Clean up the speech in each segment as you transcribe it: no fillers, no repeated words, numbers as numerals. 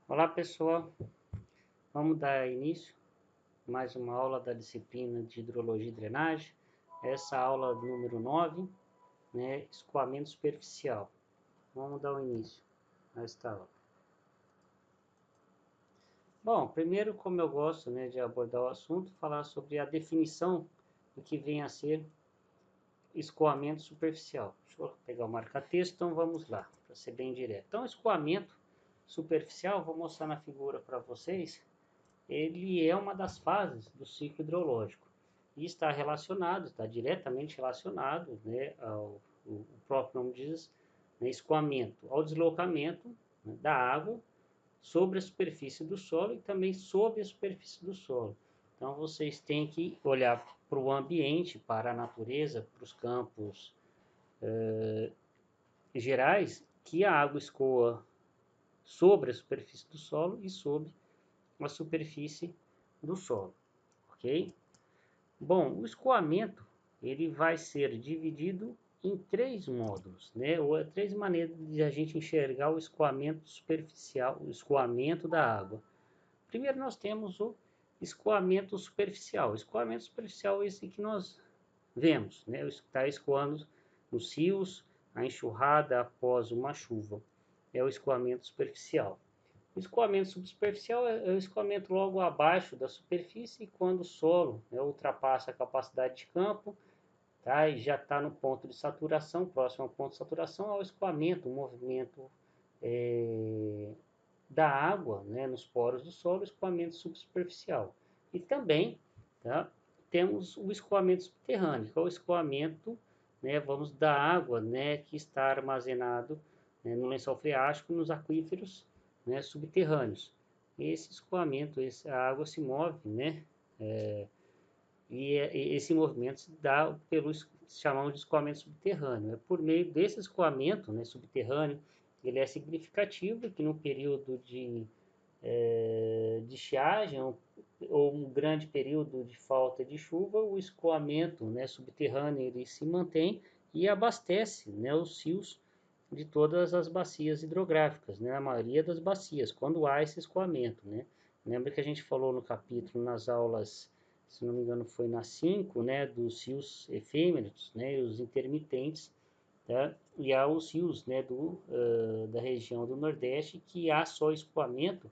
Olá pessoal, vamos dar início a mais uma aula da disciplina de Hidrologia e Drenagem. Essa aula número 9, né, escoamento superficial. Vamos dar o início a esta aula. Bom, primeiro, como eu gosto, né, de abordar o assunto, falar sobre a definição do que vem a ser escoamento superficial. Deixa eu pegar o marca-texto, então vamos lá, para ser bem direto. Então, escoamento superficial, vou mostrar na figura para vocês. Ele é uma das fases do ciclo hidrológico e está relacionado, está diretamente relacionado, né, o próprio nome diz, né, escoamento, ao deslocamento, né, da água sobre a superfície do solo e também sobre a superfície do solo. Então vocês têm que olhar para o ambiente, para a natureza, para os campos gerais, que a água escoa sobre a superfície do solo e sobre a superfície do solo, ok? Bom, o escoamento ele vai ser dividido em três módulos, né? Ou três maneiras de a gente enxergar o escoamento superficial, o escoamento da água. Primeiro nós temos o escoamento superficial. O escoamento superficial é esse que nós vemos, né? Está escoando nos rios, a enxurrada após uma chuva. É o escoamento superficial. O escoamento subsuperficial é o escoamento logo abaixo da superfície, quando o solo, né, ultrapassa a capacidade de campo, tá, e já está no ponto de saturação, próximo ao ponto de saturação, ao escoamento, o movimento da água, né, nos poros do solo, escoamento subsuperficial. E também, tá, temos o escoamento subterrâneo, que é o escoamento, né, vamos, da água, né, que está armazenado, né, no lençol freático, nos aquíferos, né, subterrâneos. Esse escoamento, a água se move, né, e esse movimento se dá pelo chamamos de escoamento subterrâneo. É por meio desse escoamento, né, subterrâneo, ele é significativo que no período de estiagem ou um grande período de falta de chuva, o escoamento, né, subterrâneo ele se mantém e abastece, né, os rios de todas as bacias hidrográficas, né, a maioria das bacias, quando há esse escoamento, né. Lembra que a gente falou no capítulo, nas aulas, se não me engano foi na 5, né, dos rios efêmeros, né, e os intermitentes, tá? E há os rios, né, da região do Nordeste, que há só escoamento,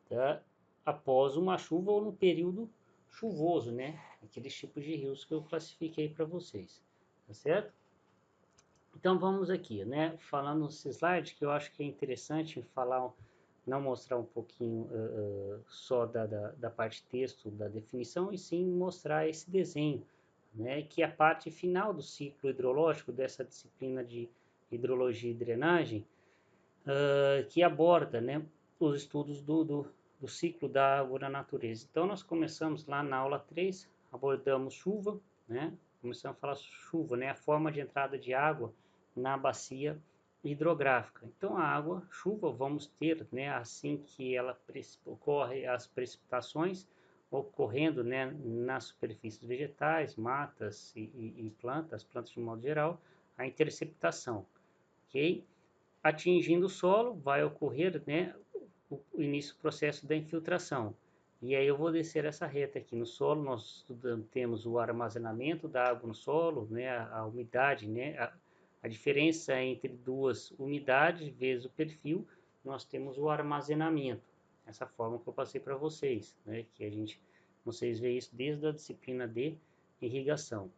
tá, após uma chuva ou no período chuvoso, né? Aqueles tipos de rios que eu classifiquei para vocês, tá certo? Então vamos aqui, né? Falando nesse slide, que eu acho que é interessante falar, não mostrar um pouquinho só da parte texto da definição, e sim mostrar esse desenho, né? Que é a parte final do ciclo hidrológico dessa disciplina de hidrologia e drenagem, que aborda, né, os estudos do ciclo da água na natureza. Então, nós começamos lá na aula 3, abordamos chuva, né, começamos a falar chuva, né, a forma de entrada de água na bacia hidrográfica. Então, a água, chuva, vamos ter, né, assim que ela ocorre as precipitações, ocorrendo, né, nas superfícies vegetais, matas e plantas de modo geral, a interceptação, ok? Atingindo o solo, vai ocorrer, né, o início do processo da infiltração. E aí eu vou descer essa reta aqui no solo, nós temos o armazenamento da água no solo, né, a umidade, né, a diferença entre duas umidades vezes o perfil, nós temos o armazenamento. Essa forma que eu passei para vocês, né, que vocês veem isso desde a disciplina de irrigação.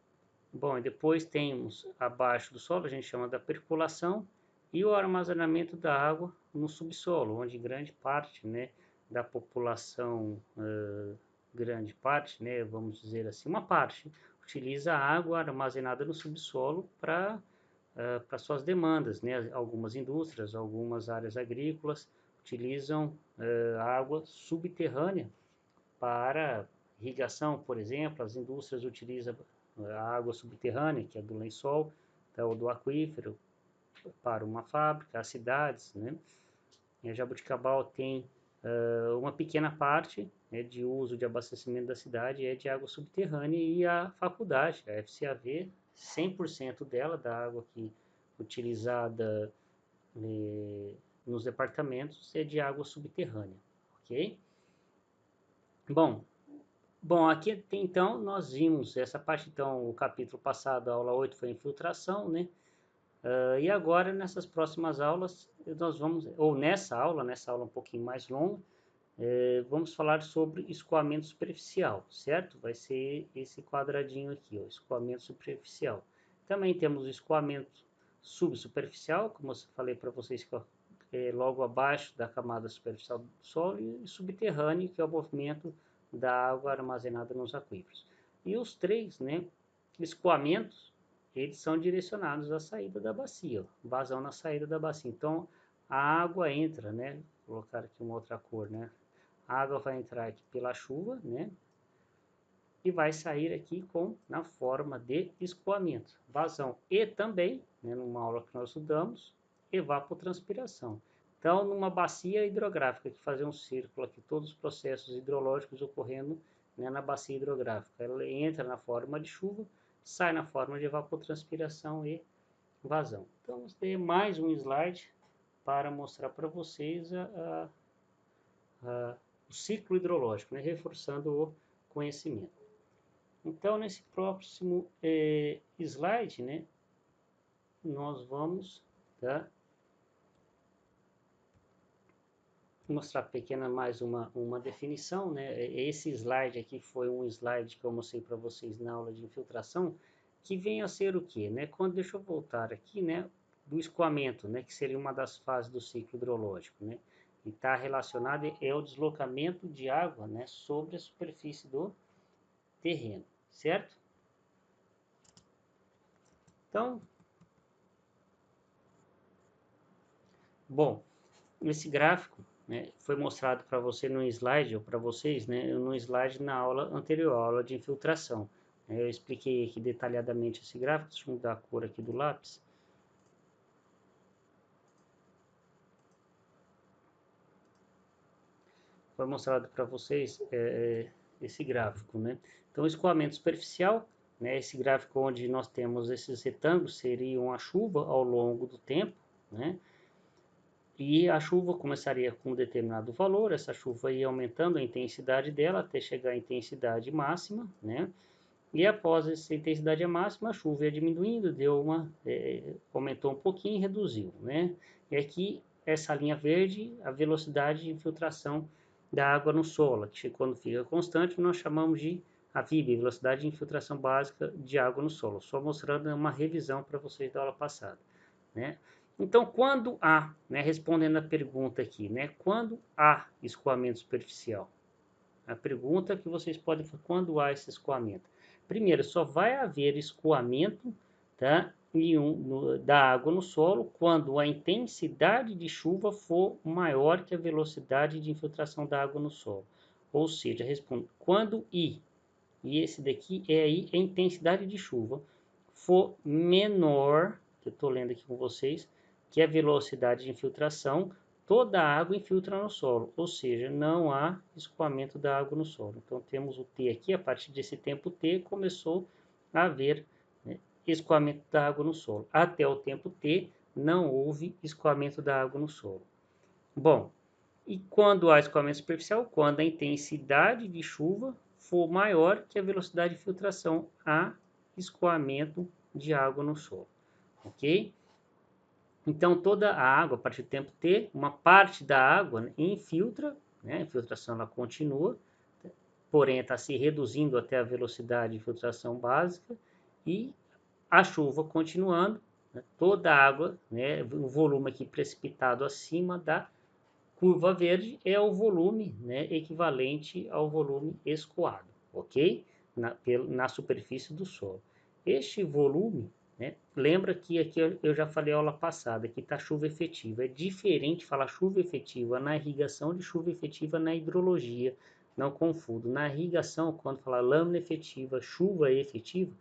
Bom, e depois temos abaixo do solo, a gente chama da percolação, e o armazenamento da água no subsolo, onde grande parte, né, da população, grande parte, né, vamos dizer assim, uma parte, utiliza a água armazenada no subsolo para suas demandas, né? Algumas indústrias, algumas áreas agrícolas utilizam a água subterrânea para irrigação, por exemplo, as indústrias utilizam a água subterrânea, que é do lençol, ou do aquífero, para uma fábrica, as cidades, né? E a Jaboticabal tem uma pequena parte, né, de uso de abastecimento da cidade é de água subterrânea, e a faculdade, a FCAV, 100% dela, da água que utilizada nos departamentos é de água subterrânea, ok? Bom, aqui então nós vimos essa parte, então o capítulo passado, a aula 8 foi infiltração, né? E agora nessas próximas aulas nós vamos, ou nessa aula um pouquinho mais longa, vamos falar sobre escoamento superficial, certo? Vai ser esse quadradinho aqui, ó, escoamento superficial. Também temos o escoamento subsuperficial, como eu falei para vocês, que é logo abaixo da camada superficial do solo, e subterrâneo, que é o movimento da água armazenada nos aquíferos. E os três, né, escoamentos, eles são direcionados à saída da bacia, ó, vazão na saída da bacia. Então, a água entra, né, vou colocar aqui uma outra cor, né, a água vai entrar aqui pela chuva, né, e vai sair aqui na forma de escoamento, vazão e também, né, numa aula que nós estudamos, evapotranspiração. Então, numa bacia hidrográfica, que fazer um círculo aqui, todos os processos hidrológicos ocorrendo, né, na bacia hidrográfica, ela entra na forma de chuva, sai na forma de evapotranspiração e vazão. Então, vamos ter mais um slide para mostrar para vocês o ciclo hidrológico, né, reforçando o conhecimento. Então, nesse próximo slide, né, nós vamos mostrar mais uma definição, né? Esse slide aqui foi um slide que eu mostrei para vocês na aula de infiltração, que vem a ser o quê, né? Deixa eu voltar aqui, né, do escoamento, né, que seria uma das fases do ciclo hidrológico, né? E está relacionado ao deslocamento de água, né, sobre a superfície do terreno, certo? Então, bom, esse gráfico, né, foi mostrado para você no slide, ou para vocês, né, no slide na aula anterior, a aula de infiltração. Eu expliquei aqui detalhadamente esse gráfico, deixa eu mudar a cor aqui do lápis. Foi mostrado para vocês esse gráfico, né? Então, escoamento superficial, né, esse gráfico onde nós temos esses retângulos, seriam a chuva ao longo do tempo, né? E a chuva começaria com um determinado valor, essa chuva ia aumentando a intensidade dela até chegar à intensidade máxima, né? E após essa intensidade máxima, a chuva ia diminuindo, aumentou um pouquinho e reduziu, né? E aqui, essa linha verde, a velocidade de infiltração da água no solo, que quando fica constante, nós chamamos de a VIB, velocidade de infiltração básica de água no solo. Só mostrando uma revisão para vocês da aula passada, né? Então, quando há, né, respondendo a pergunta aqui, né, quando há escoamento superficial? A pergunta que vocês podem fazer, quando há esse escoamento? Primeiro, só vai haver escoamento, tá, da água no solo quando a intensidade de chuva for maior que a velocidade de infiltração da água no solo. Ou seja, respondo, quando e esse daqui é aí a intensidade de chuva for menor, que eu estou lendo aqui com vocês, que a velocidade de infiltração, toda a água infiltra no solo, ou seja, não há escoamento da água no solo. Então, temos o T aqui, a partir desse tempo T, começou a haver, né, escoamento da água no solo. Até o tempo T, não houve escoamento da água no solo. Bom, e quando há escoamento superficial? Quando a intensidade de chuva for maior que a velocidade de filtração, há escoamento de água no solo, ok? Então, toda a água, a partir do tempo T, uma parte da água, né, infiltra, né, a infiltração ela continua, porém está se reduzindo até a velocidade de filtração básica, e a chuva continuando, né, toda a água, né, o volume aqui precipitado acima da curva verde é o volume, né, equivalente ao volume escoado, ok? Na superfície do solo. Este volume, né, lembra que aqui eu já falei a aula passada, que está chuva efetiva. É diferente falar chuva efetiva na irrigação de chuva efetiva na hidrologia. Não confundo. Na irrigação, quando falar lâmina efetiva, chuva efetiva,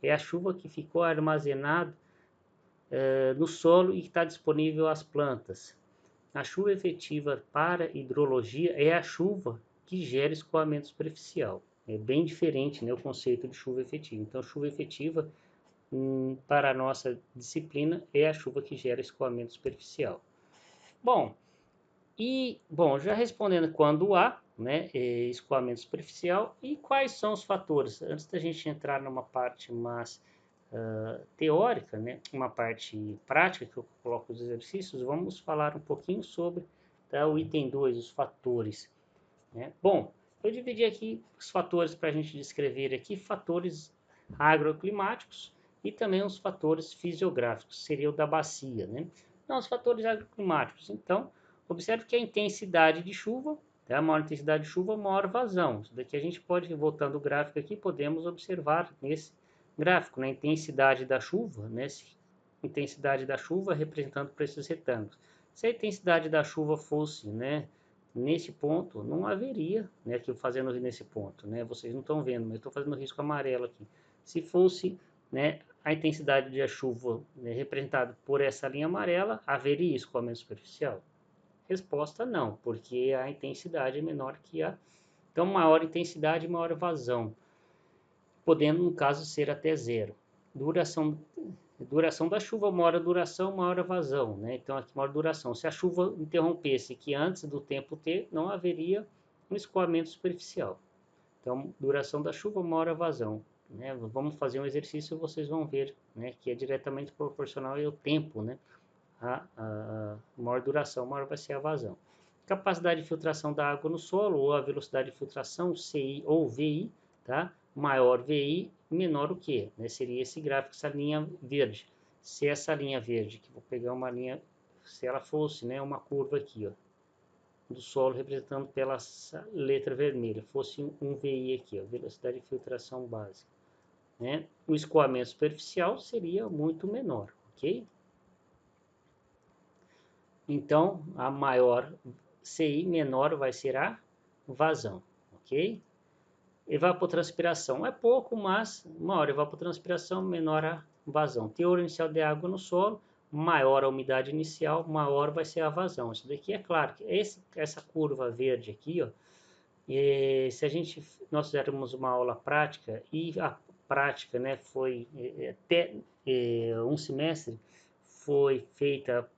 é a chuva que ficou armazenada no solo e que está disponível às plantas. A chuva efetiva para hidrologia é a chuva que gera escoamento superficial. É bem diferente, né, o conceito de chuva efetiva. Então, chuva efetiva, para a nossa disciplina, é a chuva que gera escoamento superficial. Bom, E, bom, já respondendo quando há, né, escoamento superficial, e quais são os fatores? Antes da gente entrar numa parte mais teórica, né, uma parte prática que eu coloco os exercícios, vamos falar um pouquinho sobre, tá, o item 2, os fatores, né? Bom, eu dividi aqui os fatores para a gente descrever aqui, fatores agroclimáticos e também os fatores fisiográficos, seria o da bacia, né? Não, os fatores agroclimáticos, então, observe que a intensidade de chuva, tá? Maior intensidade de chuva, maior vazão. Isso daqui a gente pode, voltando o gráfico aqui, podemos observar nesse gráfico, né? Intensidade da chuva, né? Intensidade da chuva representando por esses retângulos. Se a intensidade da chuva fosse, né, nesse ponto, não haveria, né, aqui fazendo nesse ponto, né, vocês não estão vendo, mas eu estou fazendo risco amarelo aqui. Se fosse, né, a intensidade de chuva, né, representada por essa linha amarela, haveria escoamento superficial? Resposta não, porque a intensidade é menor que a... Então, maior intensidade, maior vazão, podendo, no caso, ser até zero. Duração da chuva, maior a duração, maior a vazão, né? Então, aqui maior duração. Se a chuva interrompesse que antes do tempo T, não haveria um escoamento superficial. Então, duração da chuva, maior a vazão, né? Vamos fazer um exercício e vocês vão ver, né, que é diretamente proporcional ao tempo, né? A maior duração, maior vai ser a vazão. Capacidade de filtração da água no solo, ou a velocidade de filtração, CI ou VI, tá? Maior VI, menor o quê? Né? Seria esse gráfico, essa linha verde. Se essa linha verde, que vou pegar uma linha, se ela fosse, né, uma curva aqui, ó, do solo representando pela letra vermelha, fosse um VI aqui, ó, velocidade de filtração básica, né? O escoamento superficial seria muito menor, ok? Então, a maior CI, menor vai ser a vazão, ok? Evapotranspiração é pouco, mas maior evapotranspiração, menor a vazão. Teor inicial de água no solo, maior a umidade inicial, maior vai ser a vazão. Isso daqui é claro que essa curva verde aqui, ó, se nós fizermos uma aula prática, e a prática, né, foi até um semestre, foi feita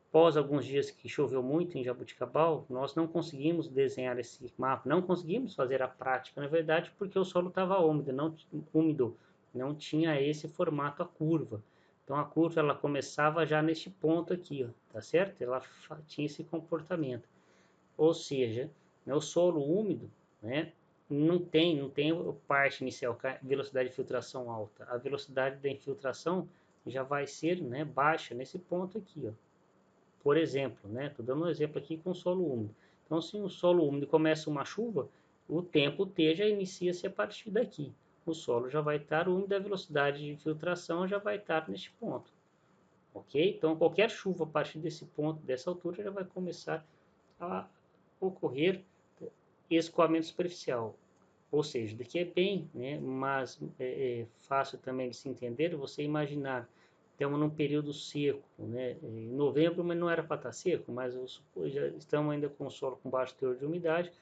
após alguns dias que choveu muito em Jaboticabal, nós não conseguimos desenhar esse mapa, não conseguimos fazer a prática, na verdade, porque o solo estava úmido, não tinha esse formato a curva. Então a curva ela começava já neste ponto aqui, ó, tá certo? Ela tinha esse comportamento. Ou seja, né, o solo úmido, né, não tem parte inicial, velocidade de filtração alta. A velocidade da infiltração já vai ser, né, baixa nesse ponto aqui, ó. Por exemplo, né? Estou dando um exemplo aqui com solo úmido. Então, se o solo úmido começa uma chuva, o tempo T já inicia-se a partir daqui. O solo já vai estar úmido, a velocidade de filtração já vai estar neste ponto. Ok? Então, qualquer chuva a partir desse ponto, dessa altura, já vai começar a ocorrer escoamento superficial. Ou seja, daqui é bem, né, mas é fácil também de se entender, você imaginar, estamos num período seco, né, em novembro, mas não era para estar seco, mas já estamos ainda com o solo com baixo teor de umidade,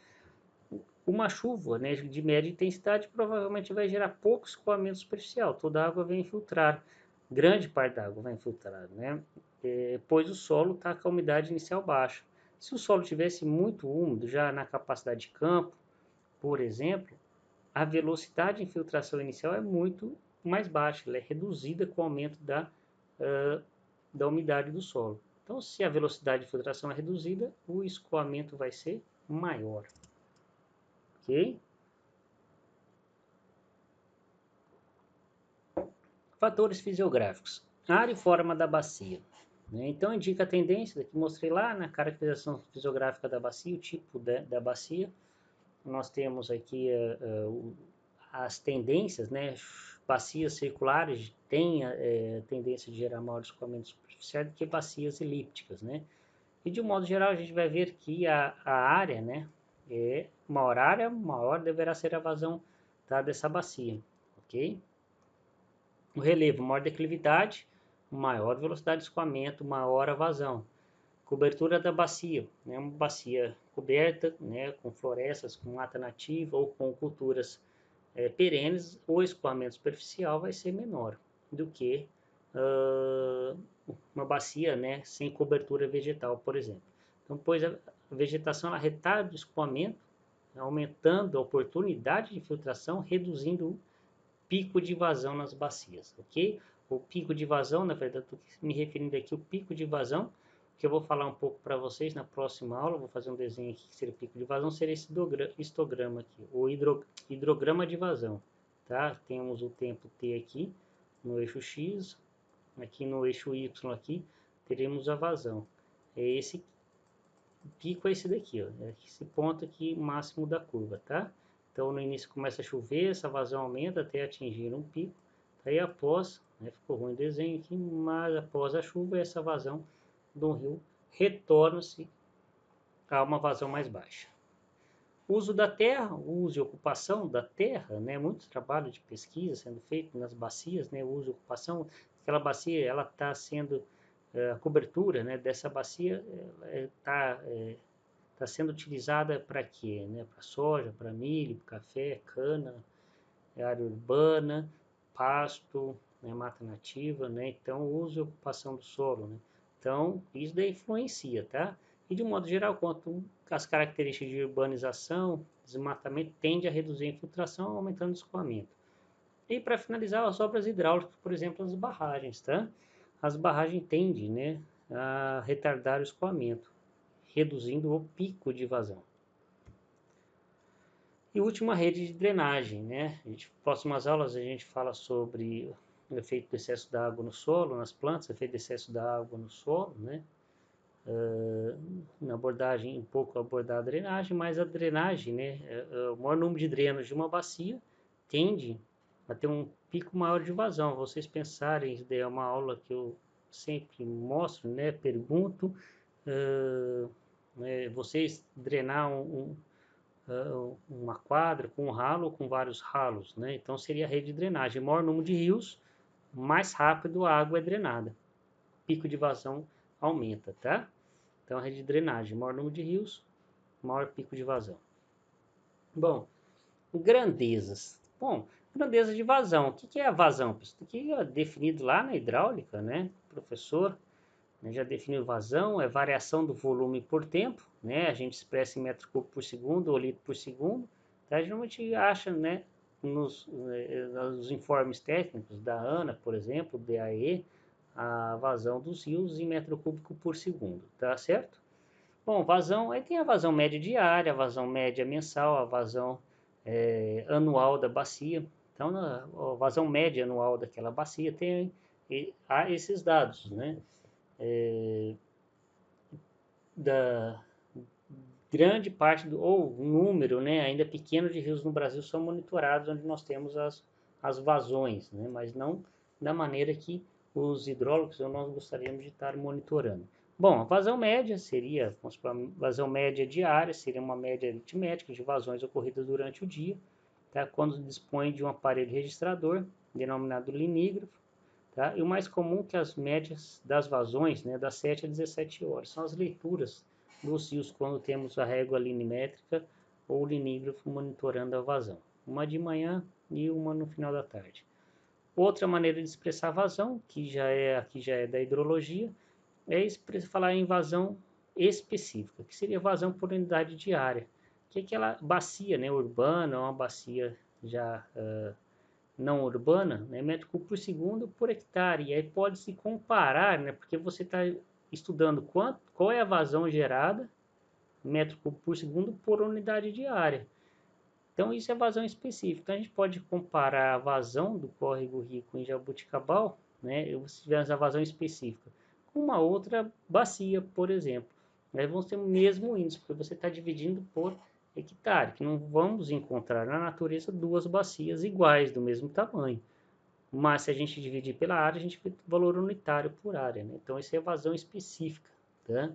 uma chuva, né, de média intensidade provavelmente vai gerar pouco escoamento superficial, toda a água vai infiltrar, grande parte da água vai infiltrar, né, pois o solo está com a umidade inicial baixa. Se o solo tivesse muito úmido, já na capacidade de campo, por exemplo, a velocidade de infiltração inicial é muito mais baixa, ela é reduzida com o aumento da umidade do solo. Então, se a velocidade de filtração é reduzida, o escoamento vai ser maior. Ok? Fatores fisiográficos. Área e forma da bacia. Então, indica a tendência, que mostrei lá na caracterização fisiográfica da bacia, o tipo da bacia. Nós temos aqui as tendências, né? Bacias circulares têm tendência de gerar maior escoamento superficial do que bacias elípticas, né? E de um modo geral a gente vai ver que a área, né? Maior área, maior deverá ser a vazão, tá, dessa bacia, ok? O relevo, maior declividade, maior velocidade de escoamento, maior a vazão. Cobertura da bacia, né? Uma bacia coberta, né, com florestas, com mata nativa ou com culturas perenes, o escoamento superficial vai ser menor do que uma bacia, né, sem cobertura vegetal, por exemplo. Então, pois vegetação ela retarda o escoamento, aumentando a oportunidade de filtração, reduzindo o pico de vazão nas bacias, ok? O pico de vazão, na verdade, estou me referindo aqui ao pico de vazão, que eu vou falar um pouco para vocês na próxima aula. Vou fazer um desenho aqui que seria o pico de vazão, seria esse histograma aqui, o hidrograma de vazão, tá? Temos o tempo T aqui no eixo X, aqui no eixo Y aqui teremos a vazão. Esse pico é esse daqui, ó, é esse ponto aqui máximo da curva, tá? Então no início começa a chover, essa vazão aumenta até atingir um pico. Aí após, ficou ruim o desenho aqui, mas após a chuva, essa vazão do rio retorna-se a uma vazão mais baixa. Uso da terra, uso e ocupação da terra, muito trabalho de pesquisa sendo feito nas bacias, uso e ocupação. Aquela bacia, ela está sendo, a cobertura dessa bacia está sendo utilizada para quê? Para soja, para milho, café, cana, área urbana, pasto, mata nativa, então uso e ocupação do solo, então isso daí influencia, tá? E de um modo geral, quanto as características de urbanização, desmatamento tende a reduzir a infiltração, aumentando o escoamento. E para finalizar, as obras hidráulicas, por exemplo, as barragens, tá? As barragens tendem, a retardar o escoamento, reduzindo o pico de vazão. E última, rede de drenagem, próximas aulas a gente fala sobre o efeito do excesso da água no solo, nas plantas, efeito do excesso da água no solo, na abordagem, um pouco abordar a drenagem, mas a drenagem, o maior número de drenos de uma bacia tende a ter um pico maior de vazão. Vocês pensarem, isso daí é uma aula que eu sempre mostro, pergunto, vocês drenar uma quadra com um ralo ou com vários ralos, então seria a rede de drenagem. Maior número de rios, mais rápido a água é drenada. Pico de vazão aumenta, tá? Então a rede de drenagem, maior número de rios, maior pico de vazão. Bom, grandezas. Bom, grandeza de vazão. O que é a vazão? Isso aqui é definido lá na hidráulica, professor já definiu vazão, é variação do volume por tempo, a gente expressa em metro cúbico por segundo ou litro por segundo, tá? Geralmente acha, nos informes técnicos da ANA, por exemplo, DAE, a vazão dos rios em metro cúbico por segundo, tá certo? Bom, vazão, aí tem a vazão média diária, a vazão média mensal, a vazão anual da bacia. Então, a vazão média anual daquela bacia há esses dados, da grande parte ou número, ainda pequeno de rios no Brasil são monitorados, onde nós temos as vazões, mas não da maneira que os hidrólogos nós gostaríamos de estar monitorando. Bom, a vazão média seria, vamos supor, a vazão média diária, seria uma média aritmética de vazões ocorridas durante o dia, tá? Quando dispõe de um aparelho registrador, denominado linígrafo, tá? E o mais comum é que as médias das vazões, das 7 a 17 horas, são as leituras dos rios quando temos a régua linimétrica ou linígrafo monitorando a vazão. Uma de manhã e uma no final da tarde. Outra maneira de expressar vazão, aqui já é da hidrologia, é falar em vazão específica, que seria vazão por unidade diária, que é aquela bacia urbana, uma bacia já não urbana, metro cúbico por segundo por hectare. E aí pode-se comparar, porque você está estudando qual é a vazão gerada, metro cúbico por segundo por unidade diária. Então isso é vazão específica. Então a gente pode comparar a vazão do córrego Rico em Jaboticabal, se tivermos a vazão específica, com uma outra bacia, por exemplo. Aí vamos ter o mesmo índice, porque você está dividindo por hectare, que não vamos encontrar na natureza duas bacias iguais, do mesmo tamanho. Mas se a gente dividir pela área, a gente vê valor unitário por área, Então, isso é vazão específica, tá?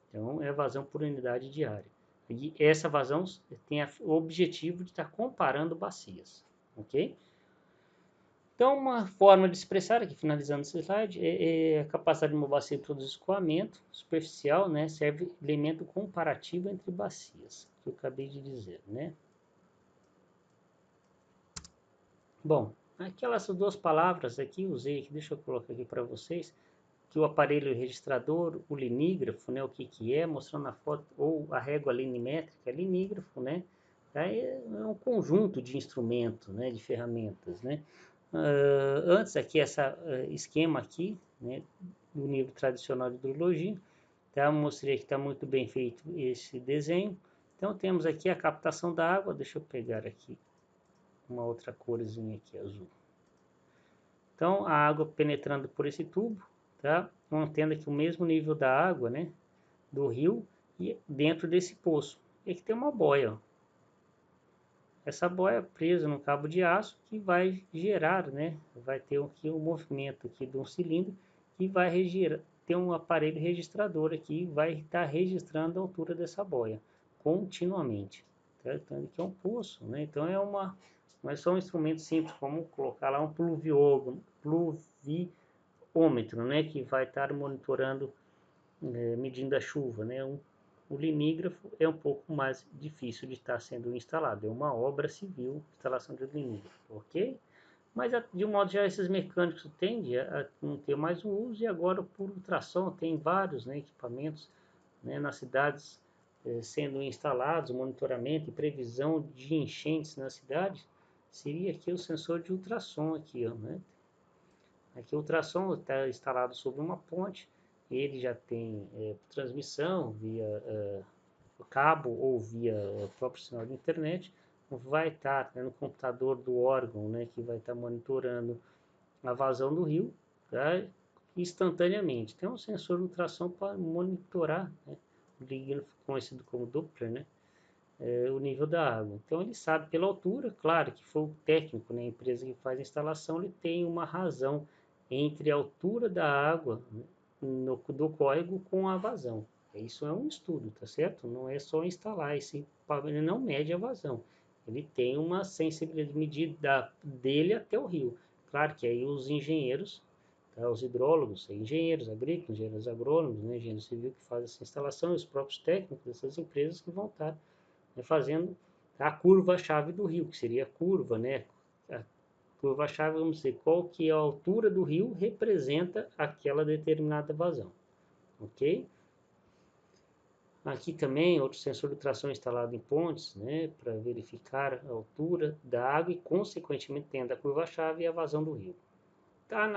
Então, é vazão por unidade diária. E essa vazão tem o objetivo de estar comparando bacias, ok? Então, uma forma de expressar, aqui finalizando esse slide, é a capacidade de uma bacia de produzir escoamento superficial, serve elemento comparativo entre bacias, que eu acabei de dizer, Bom, aquelas duas palavras aqui, usei aqui, deixa eu colocar aqui para vocês, aqui o aparelho registrador, o linígrafo, né, o que que é, mostrando na foto, ou a régua linimétrica, linígrafo, né, é um conjunto de instrumentos, né, de ferramentas, né. Antes aqui, essa esquema aqui, né, do livro tradicional de hidrologia, tá? Mostrei que está muito bem feito esse desenho. Então temos aqui a captação da água, deixa eu pegar aqui uma outra corzinha aqui, azul. Então a água penetrando por esse tubo, tá? Mantendo aqui o mesmo nível da água, né, do rio, e dentro desse poço. E aqui tem uma boia, ó. Essa boia presa no cabo de aço que vai gerar, né, vai ter aqui um movimento aqui de um cilindro que vai ter um aparelho registrador aqui, vai estar registrando a altura dessa boia continuamente. Tá? Então aqui é um poço, né? Então não é só um instrumento simples como colocar lá um pluviômetro, né, que vai estar monitorando, medindo a chuva, né? O linígrafo é um pouco mais difícil de estar sendo instalado, é uma obra civil, instalação de linígrafo, ok? Mas de um modo geral esses mecânicos tendem a não ter mais o uso, e agora por ultrassom tem vários, né, equipamentos, né, nas cidades sendo instalados, monitoramento e previsão de enchentes na cidade, seria aqui o sensor de ultrassom aqui, ó, né? Aqui o ultrassom está instalado sobre uma ponte, ele já tem transmissão via cabo ou via próprio sinal de internet, vai estar, né, no computador do órgão, né, que vai estar monitorando a vazão do rio, tá, instantaneamente. Tem um sensor de ultrassom para monitorar, né, conhecido como Doppler, né, o nível da água. Então ele sabe pela altura, claro que foi o técnico, né, a empresa que faz a instalação, ele tem uma razão entre a altura da água, né, do córrego com a vazão. Isso é um estudo, tá certo? Não é só instalar, ele não mede a vazão. Ele tem uma sensibilidade medida dele até o rio. Claro que aí os engenheiros, tá, os hidrólogos, engenheiros agrícolas, engenheiros agrônomos, né, engenheiro civil que faz essa instalação, e os próprios técnicos dessas empresas que vão estar, né, fazendo a curva-chave do rio, que seria a curva, né? A curva-chave, vamos dizer, qual que é a altura do rio representa aquela determinada vazão, ok? Aqui também outro sensor de tração instalado em pontes, né, para verificar a altura da água e consequentemente tendo a curva-chave e a vazão do rio. Tá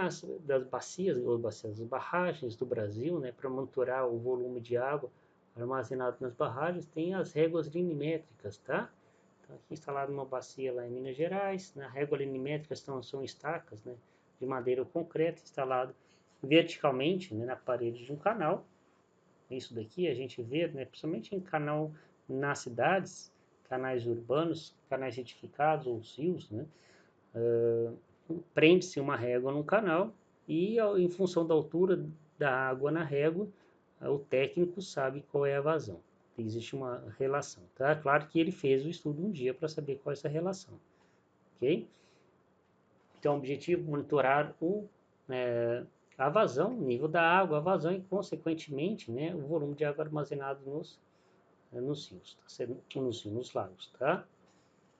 das bacias, ou bacias, das barragens do Brasil, né, para monitorar o volume de água armazenado nas barragens, tem as réguas linimétricas, tá? Então, aqui instalado uma bacia lá em Minas Gerais, na régua linimétrica são estacas, né, de madeira ou concreto, instalado verticalmente, né, na parede de um canal. Isso daqui a gente vê, né, principalmente em canal nas cidades, canais urbanos, canais retificados ou rios, né, prende-se uma régua num canal e em função da altura da água na régua, o técnico sabe qual é a vazão. Existe uma relação, tá? Claro que ele fez o estudo um dia para saber qual é essa relação, ok? Então, o objetivo é monitorar a vazão, o nível da água, a vazão e, consequentemente, né, o volume de água armazenado nos rios, tá? Nos lagos, tá?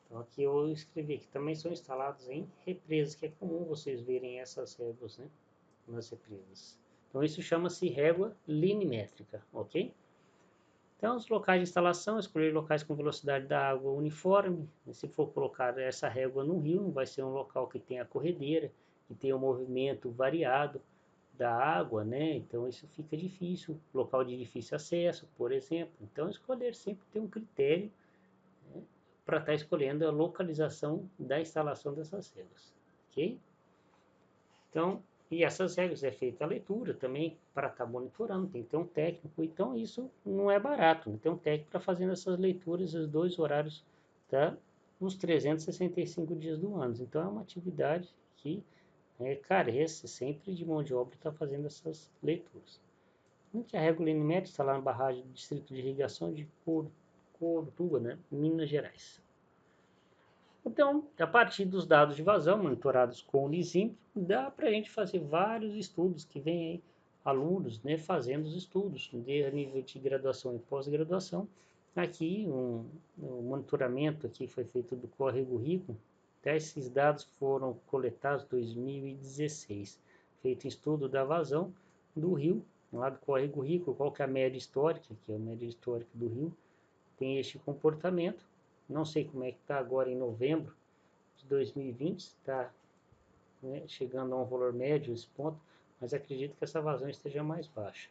Então, aqui eu escrevi que também são instalados em represas, que é comum vocês verem essas réguas, né, nas represas. Então, isso chama-se régua linimétrica, ok? Então, os locais de instalação, escolher locais com velocidade da água uniforme. Se for colocar essa régua no rio, não vai ser um local que tenha corredeira, que tenha um movimento variado da água, né? Então, isso fica difícil. Local de difícil acesso, por exemplo. Então, escolher sempre tem um critério, né, para estar escolhendo a localização da instalação dessas réguas, ok? Então, e essas regras é feita a leitura também para estar monitorando, tem que ter um técnico, então isso não é barato, né? Tem um técnico para fazer essas leituras, os 2 horários, tá? Os 365 dias do ano. Então é uma atividade que carece sempre de mão de obra que está fazendo essas leituras. A régua linimétrica está lá na barragem do Distrito de Irrigação de Cortuba, né? Minas Gerais. Então, a partir dos dados de vazão monitorados com o LISIMP, dá para a gente fazer vários estudos que vem aí alunos, né, fazendo os estudos de nível de graduação e pós-graduação. Aqui um monitoramento aqui foi feito do Córrego Rico. Esses dados foram coletados em 2016, feito estudo da vazão do rio, lá do Córrego Rico, qual que é a média histórica, que é a média histórica do rio, tem este comportamento. Não sei como é que está agora em novembro de 2020, está, né, chegando a um valor médio esse ponto, mas acredito que essa vazão esteja mais baixa.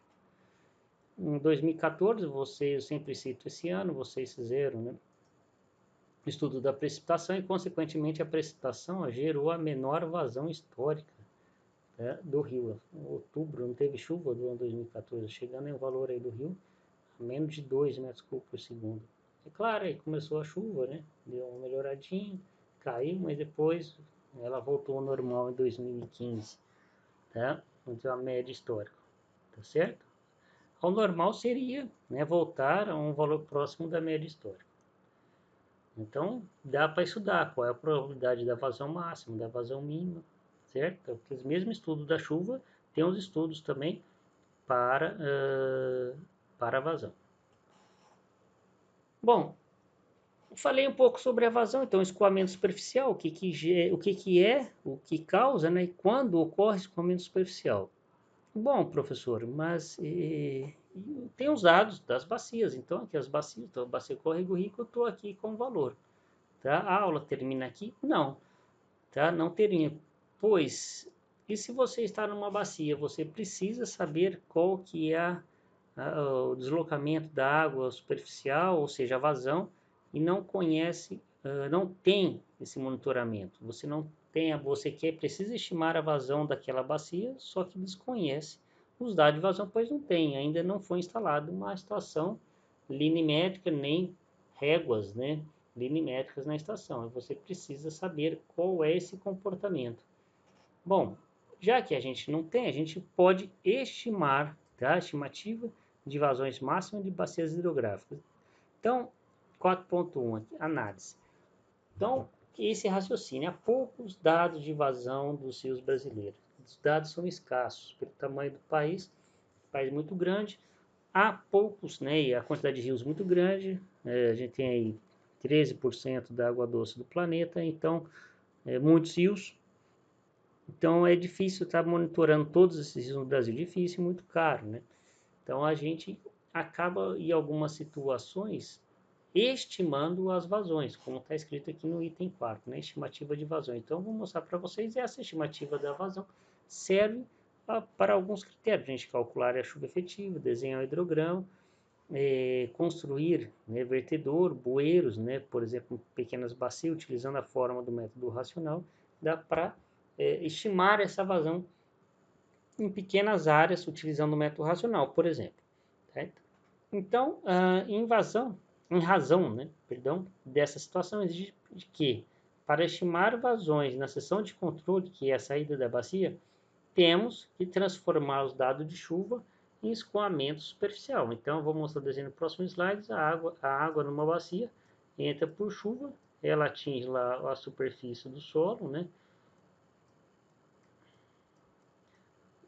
Em 2014, eu sempre cito esse ano, vocês fizeram, né, estudo da precipitação e, consequentemente, a precipitação gerou a menor vazão histórica, né, do rio. Em outubro não teve chuva do ano 2014, chegando em um valor aí do rio a menos de 2 metros cúbicos por segundo. É claro, aí começou a chuva, né? Deu uma melhoradinha, caiu, mas depois ela voltou ao normal em 2015, tá? Então a média histórica, tá certo? Ao normal seria, né, voltar a um valor próximo da média histórica. Então, dá para estudar qual é a probabilidade da vazão máxima, da vazão mínima, certo? Porque os mesmos estudos da chuva, tem os estudos também para, para a vazão. Bom, falei um pouco sobre a vazão, então escoamento superficial, o que é, o que causa, né, e quando ocorre escoamento superficial. Bom, professor, mas tem os dados das bacias, então aqui as bacias, então a bacia Córrego Rico, eu estou aqui com o valor, tá? A aula termina aqui? Não, tá? Não termina, pois, e se você está numa bacia, você precisa saber qual que é o deslocamento da água superficial, ou seja, a vazão, e não conhece, não tem esse monitoramento. Você não tem, precisa estimar a vazão daquela bacia, só que desconhece os dados de vazão, pois não tem, ainda não foi instalada uma estação linimétrica nem réguas, né, linimétricas na estação. Você precisa saber qual é esse comportamento. Bom, já que a gente não tem, a gente pode estimar, tá? Estimativa de vazões máximas de bacias hidrográficas. Então, 4.1 aqui, análise. Então, esse raciocínio, há poucos dados de vazão dos rios brasileiros. Os dados são escassos pelo tamanho do país muito grande. Há poucos, né, e a quantidade de rios muito grande. A gente tem aí 13% da água doce do planeta, então, muitos rios. Então é difícil estar monitorando todos esses rios no Brasil, difícil e muito caro, né? Então a gente acaba, em algumas situações, estimando as vazões, como está escrito aqui no item 4, né? Estimativa de vazão. Então vou mostrar para vocês essa estimativa da vazão serve para alguns critérios, a gente calcular a chuva efetiva, desenhar o hidrograma, construir, né, vertedor, bueiros, né, por exemplo, pequenas bacias, utilizando a forma do método racional, dá para estimar essa vazão em pequenas áreas, utilizando o método racional, por exemplo. Certo? Então, em razão, né, perdão, dessa situação, exige que, para estimar vazões na seção de controle, que é a saída da bacia, temos que transformar os dados de chuva em escoamento superficial. Então, vou mostrar o desenho no próximo slide. A água numa bacia entra por chuva, ela atinge lá a superfície do solo, né?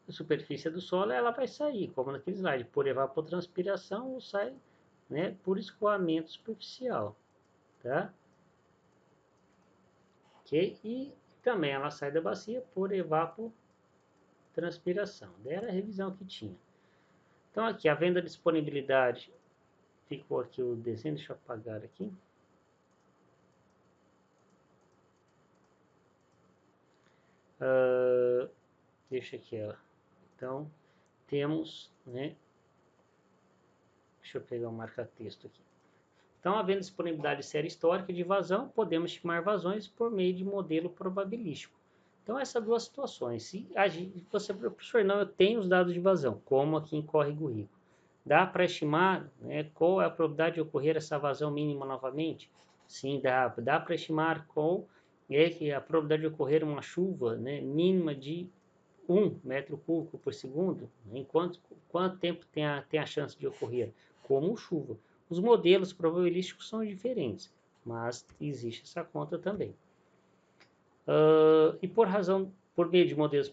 A superfície do solo, ela vai sair, como naquele slide, por evapotranspiração ou sai, né, por escoamento superficial, tá? Ok? E também ela sai da bacia por evapotranspiração. Era a revisão que tinha. Então aqui, havendo a disponibilidade, ficou aqui o desenho, deixa eu apagar aqui. Deixa aqui, ó. Então, temos, né, deixa eu pegar o marca-texto aqui. Então, havendo disponibilidade de série histórica de vazão, podemos estimar vazões por meio de modelo probabilístico. Então, essas duas situações. Se você, professor, não, eu tenho os dados de vazão, como aqui em Córrego Rico. Dá para estimar, né, qual é a probabilidade de ocorrer essa vazão mínima novamente? Sim, dá. Dá para estimar qual é a probabilidade de ocorrer uma chuva, né, mínima de 1 metro cúbico por segundo, em quanto tempo tem a chance de ocorrer? Como chuva. Os modelos probabilísticos são diferentes, mas existe essa conta também. E por meio de modelos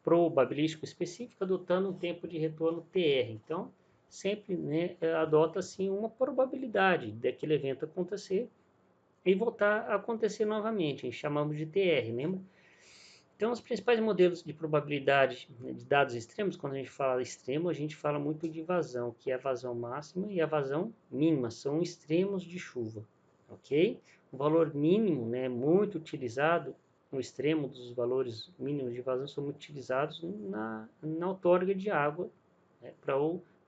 probabilísticos específicos, adotando um tempo de retorno TR. Então, sempre, né, adota-se uma probabilidade daquele evento acontecer e voltar a acontecer novamente. Chamamos de TR, lembra? Então, os principais modelos de probabilidade, né, de dados extremos, quando a gente fala extremo, a gente fala muito de vazão, que é a vazão máxima e a vazão mínima, são extremos de chuva, ok? O valor mínimo, né, muito utilizado, no extremo dos valores mínimos de vazão, são muito utilizados na outorga de água, né,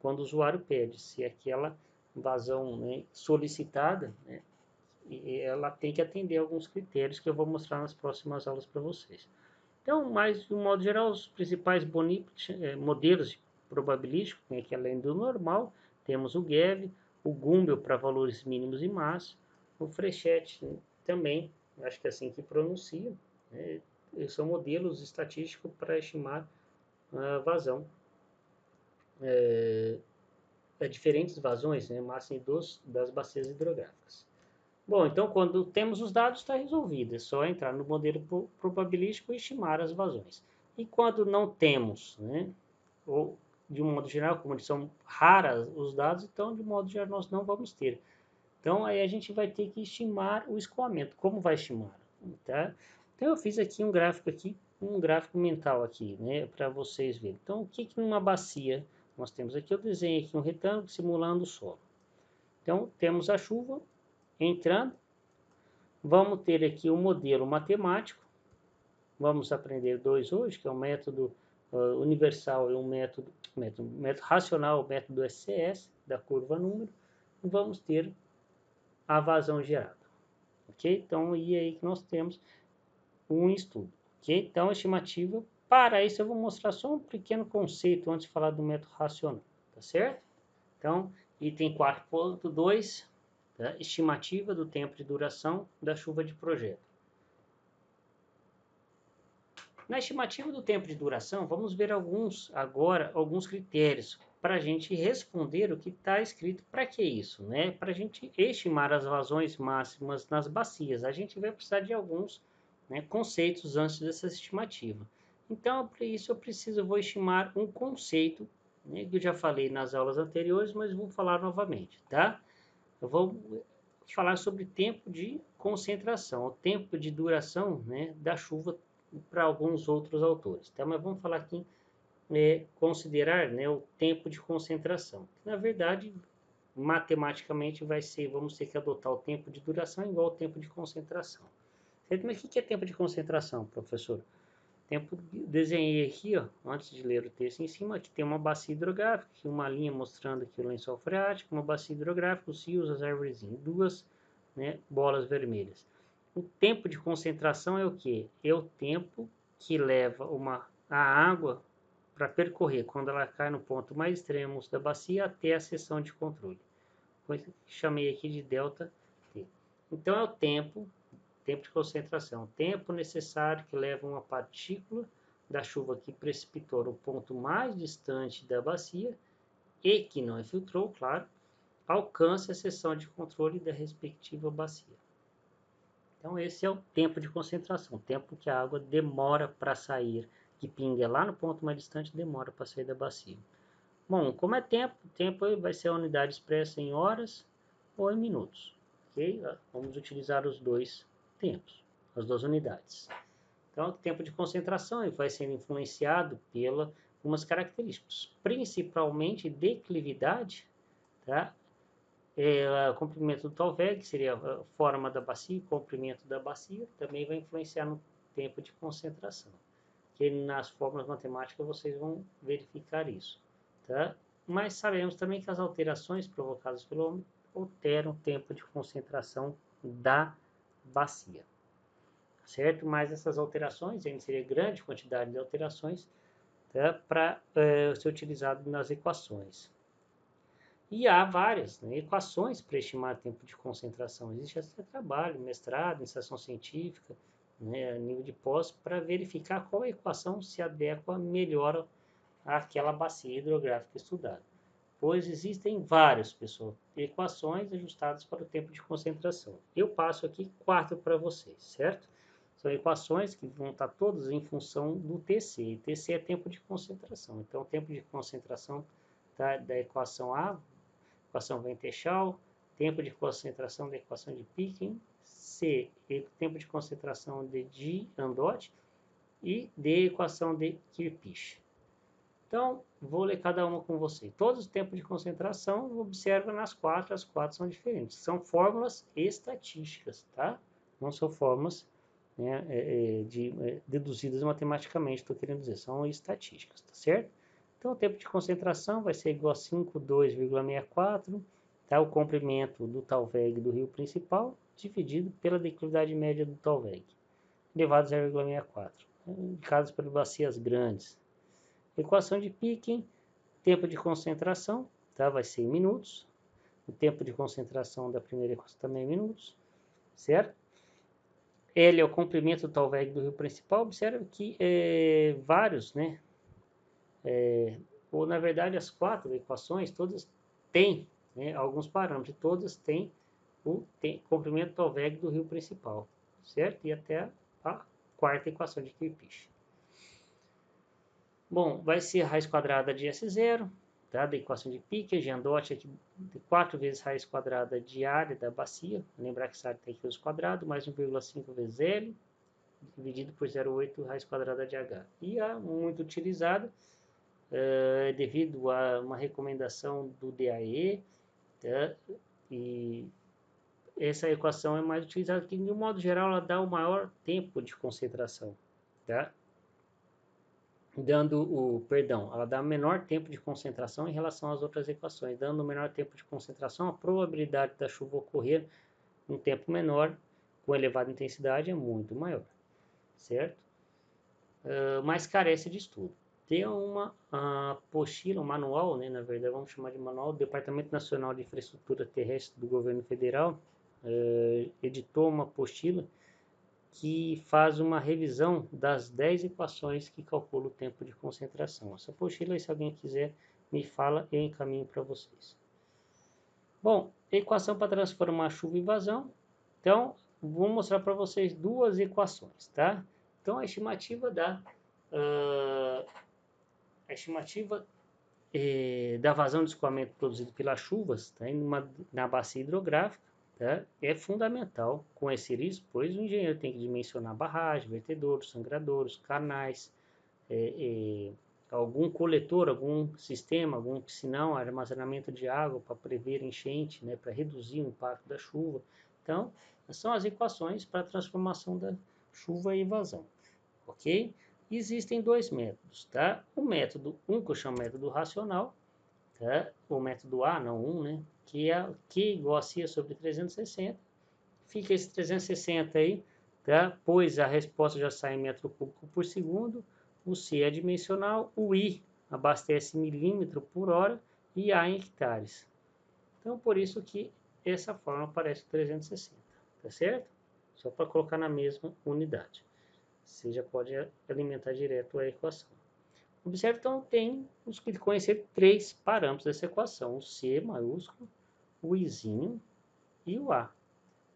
quando o usuário pede, se aquela vazão, né, solicitada, né, ela tem que atender alguns critérios que eu vou mostrar nas próximas aulas para vocês. Então, mas de um modo geral, os principais modelos probabilísticos, né, que além do normal, temos o GEV, o Gumbel para valores mínimos e máximos, o Frechet também, acho que é assim que pronuncia, né, são modelos estatísticos para estimar a vazão, diferentes vazões, né, máxima das bacias hidrográficas. Bom, então quando temos os dados está resolvido, é só entrar no modelo probabilístico e estimar as vazões. E quando não temos, né, ou de um modo geral, como eles são raras os dados, então de modo geral nós não vamos ter. Então aí a gente vai ter que estimar o escoamento. Como vai estimar? Tá? Então eu fiz aqui um gráfico mental aqui, né, para vocês verem. Então o que numa bacia nós temos aqui? Eu desenhei aqui um retângulo simulando o solo. Então temos a chuva entrando. Vamos ter aqui um modelo matemático. Vamos aprender dois hoje, que é um método universal e um método racional, o método SCS, da curva número. E vamos ter a vazão gerada. Ok? Então, e aí que nós temos um estudo. Ok? Então, a estimativa. Para isso, eu vou mostrar só um pequeno conceito antes de falar do método racional. Tá certo? Então, item 4.2, tá? Estimativa do tempo de duração da chuva de projeto. Na estimativa do tempo de duração, vamos ver alguns critérios para a gente responder o que está escrito. Para que isso? Né? Para a gente estimar as vazões máximas nas bacias, a gente vai precisar de alguns, né, conceitos antes dessa estimativa. Então, para isso vou estimar um conceito, né, que eu já falei nas aulas anteriores, mas vou falar novamente, tá? Eu vou falar sobre tempo de concentração, o tempo de duração, né, da chuva para alguns outros autores. Tá? Mas vamos falar aqui, considerar, né, o tempo de concentração. Na verdade, matematicamente vamos ter que adotar o tempo de duração igual ao tempo de concentração. Certo? Mas o que é tempo de concentração, professor? Desenhei aqui, ó, antes de ler o texto em cima, aqui tem uma bacia hidrográfica, aqui uma linha mostrando aqui o lençol freático, uma bacia hidrográfica, os rios, as árvores, duas, né, bolas vermelhas. O tempo de concentração é o que? É o tempo que leva a água para percorrer, quando ela cai no ponto mais extremo da bacia, até a seção de controle. Chamei aqui de delta T. Então é o tempo de concentração, tempo necessário que leva uma partícula da chuva que precipitou no ponto mais distante da bacia e que não infiltrou, claro, alcance a seção de controle da respectiva bacia. Então esse é o tempo de concentração, o tempo que a água demora para sair, que pinga lá no ponto mais distante, demora para sair da bacia. Bom, como é tempo vai ser a unidade expressa em horas ou em minutos. Ok? Vamos utilizar os dois tempos, as duas unidades. Então, o tempo de concentração ele vai sendo influenciado pelas algumas características, principalmente declividade, tá? O comprimento do Tolveg, que seria a forma da bacia, o comprimento da bacia, também vai influenciar no tempo de concentração. Que nas fórmulas matemáticas vocês vão verificar isso, tá? Mas sabemos também que as alterações provocadas pelo homem alteram o tempo de concentração da bacia, certo? Mas essas alterações, ainda seria grande quantidade de alterações, tá? Para ser utilizado nas equações. E há várias, né, equações para estimar tempo de concentração. Existe até trabalho, mestrado, iniciação científica, né, a nível de pós, para verificar qual equação se adequa melhor àquela bacia hidrográfica estudada. Pois existem várias equações ajustadas para o tempo de concentração. Eu passo aqui 4 para vocês, certo? São equações que vão estar todas em função do TC. E TC é tempo de concentração. Então, o tempo de concentração da equação A, equação Van-Techau, tempo de concentração da equação de Pekin, C, tempo de concentração de Andott, e D, equação de Kirchhoff. Então, vou ler cada uma com você. Todos os tempos de concentração, observa nas quatro, as quatro são diferentes. São fórmulas estatísticas, tá? Não são fórmulas, né, deduzidas matematicamente, estou querendo dizer, são estatísticas, tá certo? Então, o tempo de concentração vai ser igual a 5,2,64, tá? O comprimento do Talweg do rio principal, dividido pela declividade média do Talweg, elevado a 0,64, indicados por bacias grandes. Equação de Pekin, tempo de concentração, tá? Vai ser em minutos. O tempo de concentração da primeira equação também em minutos, certo? L é o comprimento do Talweg do rio principal. Observe que vários, né? Ou na verdade as quatro equações, todas têm, né, alguns parâmetros, todas têm o comprimento do Talweg do rio principal, certo? E até a quarta equação de Kirchhoff. Bom, vai ser a raiz quadrada de S0, tá? Da equação de Pekin, Giandotti aqui de 4 vezes raiz quadrada de área da bacia, lembrar que essa área tem aqui os quadrados, mais 1,5 vezes L, dividido por 0,8 raiz quadrada de H. E a muito utilizada, devido a uma recomendação do DAE, tá? E essa equação é mais utilizada porque, de um modo geral, ela dá o maior tempo de concentração, tá? Ela dá menor tempo de concentração em relação às outras equações, dando menor tempo de concentração, a probabilidade da chuva ocorrer um tempo menor, com elevada intensidade, é muito maior, certo? Mas carece de estudo. Tem uma apostila, um manual, né, na verdade vamos chamar de manual, do Departamento Nacional de Infraestrutura Terrestre do Governo Federal, editou uma apostila que faz uma revisão das 10 equações que calculam o tempo de concentração. Essa apostila, se alguém quiser, me fala, eu encaminho para vocês. Bom, equação para transformar chuva em vazão. Então, vou mostrar para vocês duas equações, tá? Então, a estimativa da vazão de escoamento produzido pelas chuvas, tá? Na bacia hidrográfica, tá? É fundamental conhecer isso, pois o engenheiro tem que dimensionar barragem, vertedouros, sangradouros, canais, algum coletor, algum sistema, algum piscinão, armazenamento de água para prever enchente, né, para reduzir o impacto da chuva. Então, são as equações para a transformação da chuva em vazão, ok? Existem dois métodos, tá? O método 1, que eu chamo de método racional, tá? O método A, não 1, né? Que é Q igual a C sobre 360. Fica esse 360 aí, tá? Pois a resposta já sai em metro cúbico por segundo. O C é dimensional, o I abastece milímetro por hora e A em hectares. Então, por isso que essa forma aparece 360, tá certo? Só para colocar na mesma unidade. Você já pode alimentar direto a equação. Observe, então, temos que conhecer três parâmetros dessa equação, o C maiúsculo, o Izinho e o A.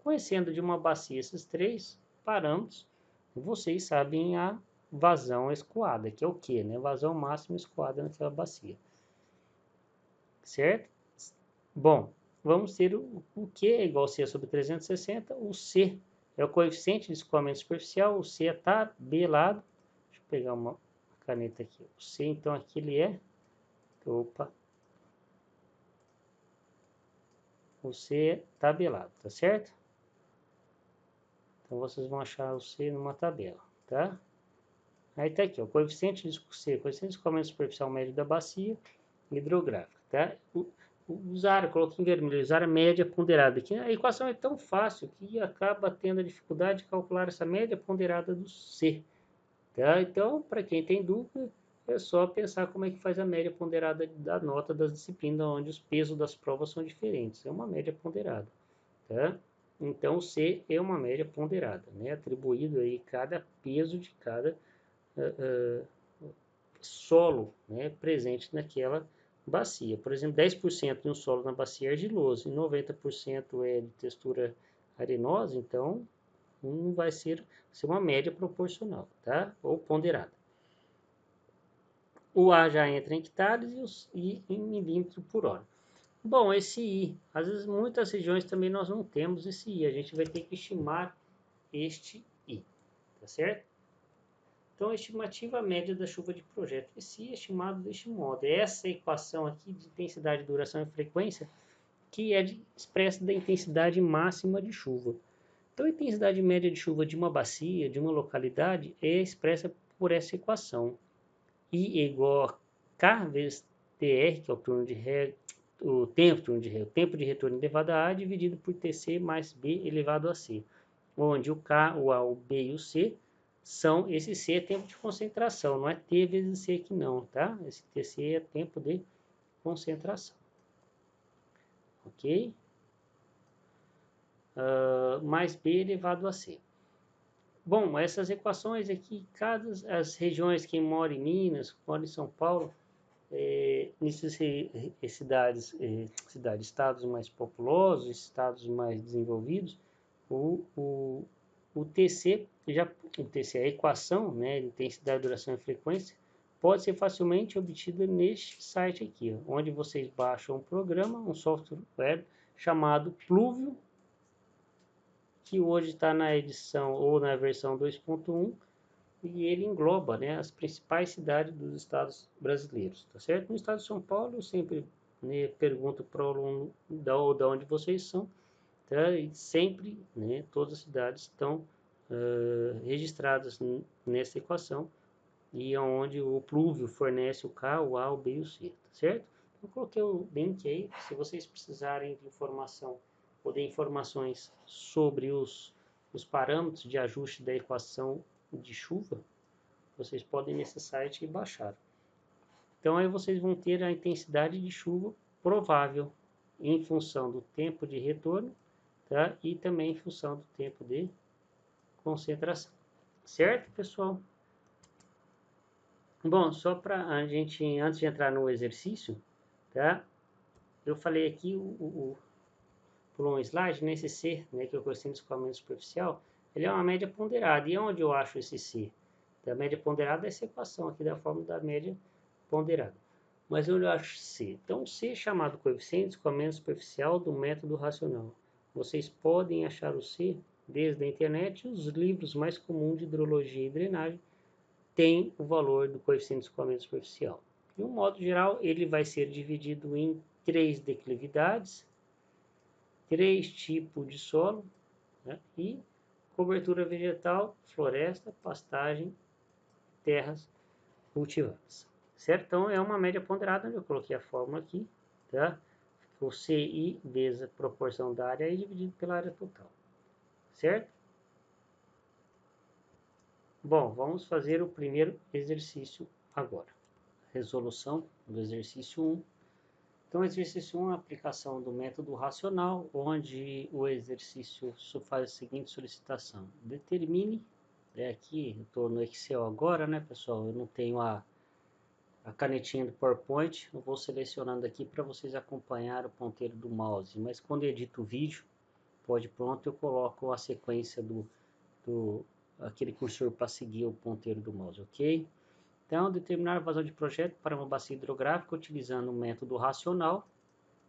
Conhecendo de uma bacia esses três parâmetros, vocês sabem a vazão escoada, que é o Q, né? Vazão máxima escoada naquela bacia. Certo? Bom, vamos ter o Q é igual a C sobre 360, o C é o coeficiente de escoamento superficial, o C é tabelado. Deixa eu pegar uma caneta aqui. O C, então, aqui ele é... Opa! O C é tabelado, tá certo? Então, vocês vão achar o C numa tabela, tá? Aí tá aqui, o coeficiente de C, coeficiente de escoamento superficial médio da bacia hidrográfica, tá? Eu coloquei em vermelho, usar a média ponderada. Aqui a equação é tão fácil que acaba tendo a dificuldade de calcular essa média ponderada do C, tá? Então, para quem tem dúvida, é só pensar como é que faz a média ponderada da nota das disciplinas, onde os pesos das provas são diferentes. É uma média ponderada, tá? Então, C é uma média ponderada, né? Atribuído aí cada peso de cada solo, né, presente naquela bacia. Por exemplo, 10% de um solo na bacia é argiloso e 90% é de textura arenosa, então vai ser uma média proporcional, tá? Ou ponderada. O A já entra em hectares e em milímetro por hora. Bom, esse I, às vezes muitas regiões também nós não temos esse I, a gente vai ter que estimar este I, tá certo? Então, a estimativa média da chuva de projeto é estimado deste modo. É essa equação aqui de intensidade, duração e frequência que é expressa da intensidade máxima de chuva. Então, a intensidade média de chuva de uma bacia, de uma localidade, é expressa por essa equação. I é igual a K vezes TR, que é o tempo de retorno elevado a A, dividido por TC mais B elevado a C, onde o K, o A, o B e o C são, esse C é tempo de concentração, não é T vezes C aqui não, tá? Esse TC é tempo de concentração, ok? Mais B elevado a C. Bom, essas equações aqui, as regiões, quem mora em Minas, mora em São Paulo, nesses estados mais populosos, estados mais desenvolvidos, o TC, a equação, né, de intensidade, duração e frequência, pode ser facilmente obtida neste site aqui, ó, onde vocês baixam um programa, um software chamado Pluvio, que hoje está na edição ou na versão 2.1, e ele engloba, né, as principais cidades dos estados brasileiros, tá certo? No estado de São Paulo, eu sempre, né, pergunto para o aluno da onde vocês são, tá? E sempre, né, todas as cidades estão registradas nessa equação, e onde o Pluvio fornece o K, o A, o B e o C, tá certo? Eu coloquei o link aí, se vocês precisarem de informação ou de informações sobre os parâmetros de ajuste da equação de chuva, vocês podem ir nesse site e baixar. Então aí vocês vão ter a intensidade de chuva provável em função do tempo de retorno, tá? E também em função do tempo de concentração. Certo, pessoal? Bom, só para a gente, antes de entrar no exercício, tá? Eu falei aqui, por um slide, nesse C, né, que é o coeficiente de escoamento superficial, ele é uma média ponderada. E onde eu acho esse C? Da média ponderada é essa equação aqui da fórmula da média ponderada. Mas eu acho C. Então, C é chamado coeficiente de escoamento superficial do método racional. Vocês podem achar o C desde a internet. Os livros mais comuns de hidrologia e drenagem têm o valor do coeficiente de escoamento superficial. De um modo geral, ele vai ser dividido em 3 declividades, 3 tipos de solo, né, e cobertura vegetal, floresta, pastagem, terras cultivadas. Certo? Então, é uma média ponderada, eu coloquei a fórmula aqui, tá? O CI vezes a proporção da área dividido pela área total. Certo? Bom, vamos fazer o primeiro exercício agora. Resolução do exercício 1. Então, o exercício 1 é a aplicação do método racional, onde o exercício faz a seguinte solicitação. Determine, aqui eu estou no Excel agora, né, pessoal? Eu não tenho a canetinha do PowerPoint, eu vou selecionando aqui para vocês acompanhar o ponteiro do mouse, mas quando eu edito o vídeo, pode pronto, eu coloco a sequência aquele cursor para seguir o ponteiro do mouse, ok? Então, determinar a vazão de projeto para uma bacia hidrográfica utilizando o método racional,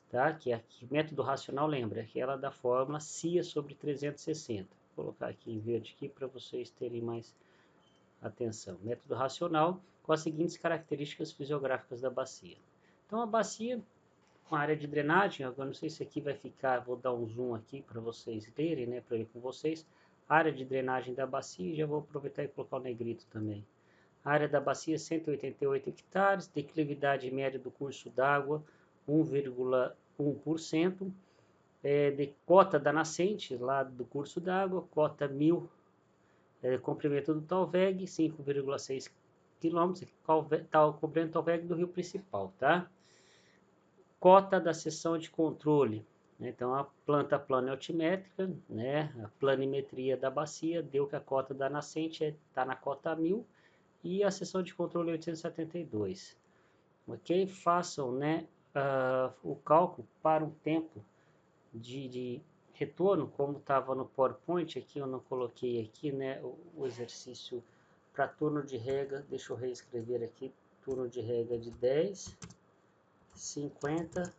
tá? Que é aqui, método racional, lembra, aquela da fórmula CIA sobre 360. Vou colocar aqui em verde aqui para vocês terem mais atenção. Método racional com as seguintes características fisiográficas da bacia. Então, a bacia, uma área de drenagem, agora não sei se aqui vai ficar, vou dar um zoom aqui para vocês lerem, né, para ler com vocês. Área de drenagem da bacia, já vou aproveitar e colocar o negrito também. A área da bacia, 188 hectares, declividade média do curso d'água, 1,1%, de cota da nascente, lá do curso d'água, cota 1000, comprimento do Talveg, 5,6 km, está cobrindo o Talveg do rio principal, tá? Cota da seção de controle, né? Então a planta plana altimétrica, né? A planimetria da bacia deu que a cota da nascente está na cota 1000 e a seção de controle 872. Ok? Façam, né, o cálculo para um tempo de retorno, como estava no PowerPoint, aqui eu não coloquei aqui, né, o exercício para turno de rega, deixa eu reescrever aqui, turno de rega de 10, 50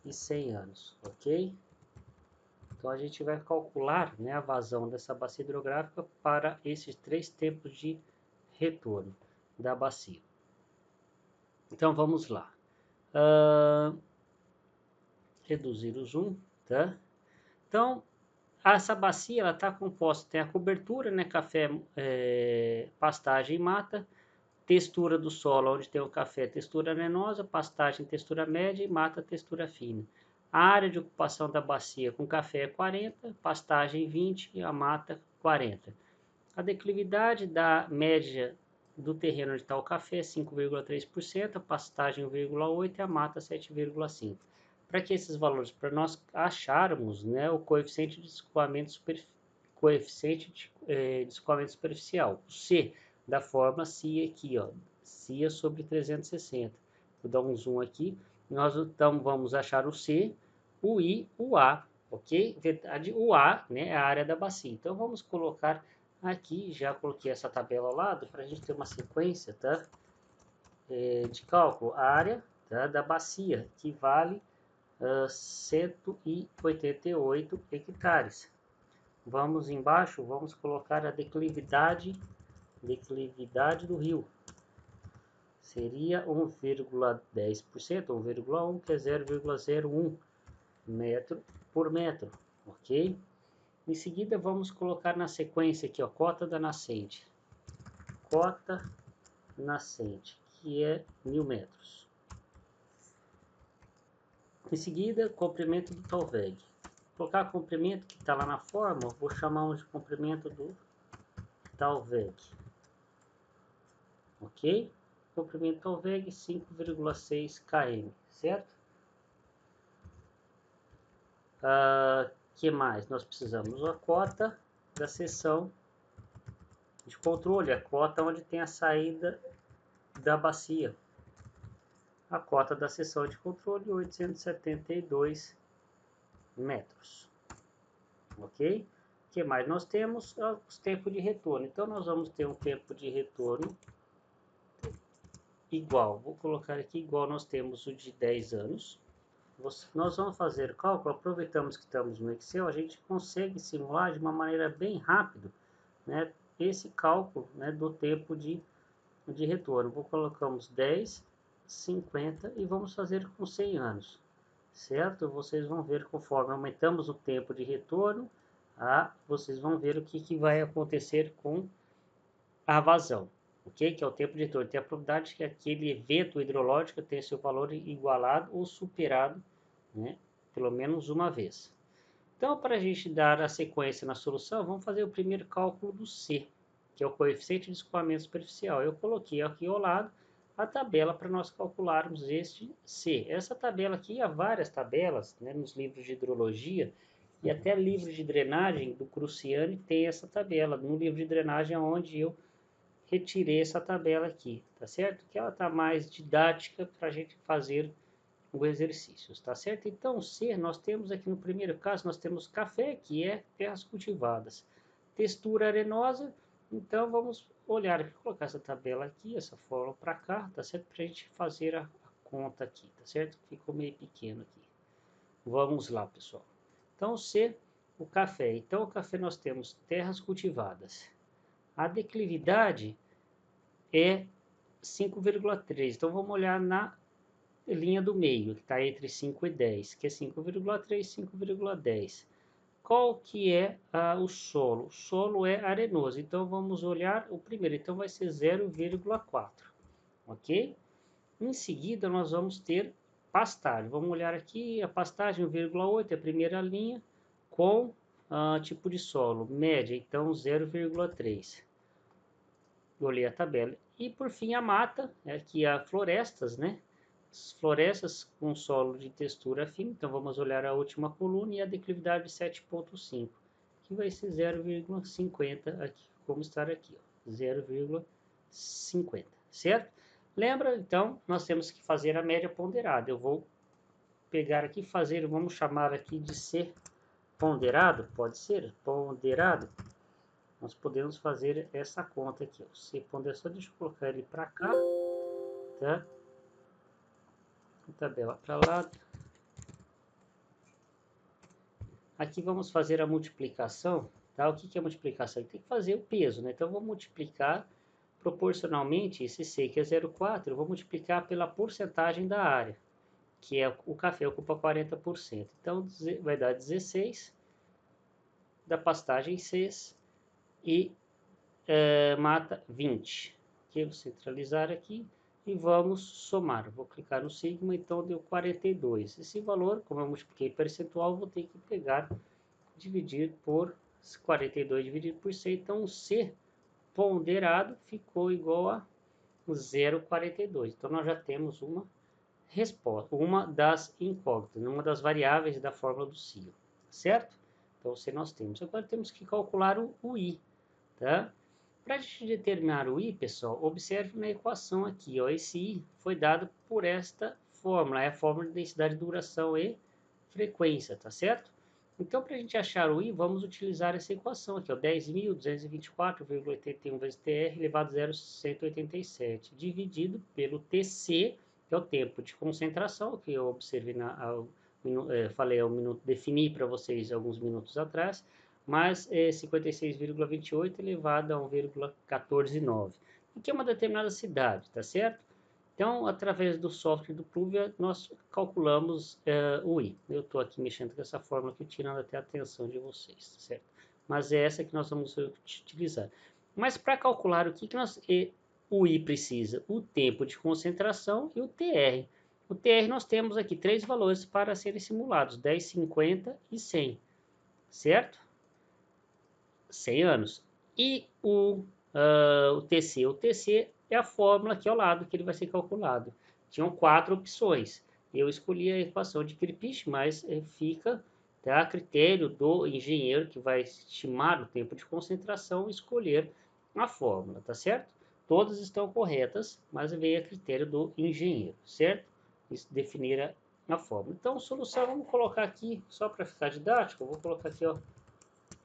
e 100 anos, ok? Então a gente vai calcular, né, a vazão dessa bacia hidrográfica para esses 3 tempos de retorno da bacia. Então vamos lá. Reduzir o zoom, tá? Então essa bacia ela está composta, tem a cobertura, né, café, pastagem e mata, textura do solo, onde tem o café, textura arenosa, pastagem, textura média e mata, textura fina. A área de ocupação da bacia com café é 40, pastagem 20 e a mata 40. A declividade da média do terreno onde está o café é 5,3%, a pastagem 1,8% e a mata 7,5%. Para que esses valores? Para nós acharmos, né, o coeficiente de escoamento superficial, o C, da forma CIA aqui, ó, CIA sobre 360. Vou dar um zoom aqui. Nós então vamos achar o C, o I, o A, ok? Verdade, o A, né, é a área da bacia. Então vamos colocar aqui, já coloquei essa tabela ao lado para a gente ter uma sequência, tá? De cálculo. A área, tá, da bacia, que vale 188 hectares. Vamos embaixo, vamos colocar a declividade do rio. Seria 1,10%, 1,1, que é 0,01 metro por metro, ok? Em seguida, vamos colocar na sequência aqui, ó, cota da nascente. Cota nascente, que é 1000 metros. Em seguida, comprimento do Talveg. Vou colocar o comprimento que está lá na forma, vou chamar de comprimento do Talveg. Ok? Comprimento do Talveg 5,6 km, certo? Que mais nós precisamos? A cota da seção de controle, a cota onde tem a saída da bacia. A cota da seção de controle, 872 metros. Ok? O que mais nós temos? Os tempos de retorno. Então, nós vamos ter um tempo de retorno igual. Vou colocar aqui igual, nós temos o de 10 anos. Nós vamos fazer o cálculo, aproveitamos que estamos no Excel, a gente consegue simular de uma maneira bem rápida, né, esse cálculo, né, do tempo de retorno. Colocamos 10, 50 e vamos fazer com 100 anos, certo? Vocês vão ver conforme aumentamos o tempo de retorno, vocês vão ver o que vai acontecer com a vazão, ok? Que é o tempo de retorno. Tem a probabilidade que aquele evento hidrológico tenha seu valor igualado ou superado, né, pelo menos uma vez. Então, para a gente dar a sequência na solução, vamos fazer o primeiro cálculo do C, que é o coeficiente de escoamento superficial. Eu coloquei aqui ao lado a tabela para nós calcularmos este C. Essa tabela aqui, há várias tabelas, né, nos livros de hidrologia, e até livro de drenagem do Cruciani tem essa tabela, no livro de drenagem onde eu retirei essa tabela aqui, tá certo? Que ela está mais didática para a gente fazer o exercício, tá certo? Então, C, nós temos aqui no primeiro caso, nós temos café, que é terras cultivadas. Textura arenosa, então vamos olhar aqui, colocar essa tabela aqui, essa fórmula para cá, tá certo? Para a gente fazer a conta aqui, tá certo? Ficou meio pequeno aqui. Vamos lá, pessoal. Então, C, o café. Então, o café nós temos terras cultivadas. A declividade é 5,3. Então, vamos olhar na linha do meio, que está entre 5 e 10, que é 5,3, 5,10. Qual que é o solo? O solo é arenoso, então vamos olhar o primeiro, então vai ser 0,4, ok? Em seguida, nós vamos ter pastagem. Vamos olhar aqui, a pastagem 1,8 é a primeira linha, com tipo de solo, média, então 0,3. Olhei a tabela. E por fim a mata, aqui a florestas, né? Florestas com solo de textura fina, então vamos olhar a última coluna e a declividade de 7,5, que vai ser 0,50 aqui, como estar aqui, 0,50, certo? Lembra, então, nós temos que fazer a média ponderada. Eu vou pegar aqui, vamos chamar aqui de C ponderado, pode ser? Ponderado. Nós podemos fazer essa conta aqui, ó. C ponderado, só deixa eu colocar ele para cá, tá? Tabela para lá. aqui vamos fazer a multiplicação, tá? O que é multiplicação? Tem que fazer o peso, né? Então, eu vou multiplicar proporcionalmente esse C, que é 0,4, eu vou multiplicar pela porcentagem da área, que é o café ocupa 40%. Então, vai dar 16 da pastagem C e mata 20. Ok, vou centralizar aqui e vamos somar. Vou clicar no sigma, então deu 42. Esse valor, como eu multipliquei percentual, vou ter que pegar, dividir por 42 dividido por 100. Então, o C ponderado ficou igual a 0,42. Então, nós já temos uma resposta, uma das incógnitas, uma das variáveis da fórmula do CIO, certo? Então, se nós temos. Agora temos que calcular o I, tá? Para a gente determinar o I, pessoal, observe na equação aqui, ó, esse I foi dado por esta fórmula, é a fórmula de densidade, duração e frequência, tá certo? Então, para a gente achar o I, vamos utilizar essa equação aqui, ó, 10.224,81 vezes TR elevado a 0,187, dividido pelo TC, que é o tempo de concentração, que eu observei, falei ao minuto, defini para vocês alguns minutos atrás, mais 56,28 elevado a 1,149, que é uma determinada cidade, tá certo? Então, através do software do Pluvia, nós calculamos o I. Eu estou aqui mexendo com essa fórmula aqui, tirando até a atenção de vocês, certo? Mas é essa que nós vamos utilizar. Mas para calcular o I precisa o tempo de concentração e o TR. O TR nós temos aqui 3 valores para serem simulados, 10, 50 e 100, certo? 100 anos. E o TC? O TC é a fórmula aqui ao lado que ele vai ser calculado. Tinham 4 opções. Eu escolhi a equação de Kripich, mas fica a critério do engenheiro que vai estimar o tempo de concentração escolher a fórmula, tá certo? Todas estão corretas, mas veio a critério do engenheiro, certo? Definir a fórmula. Então, solução, vamos colocar aqui, só para ficar didático, eu vou colocar aqui, ó,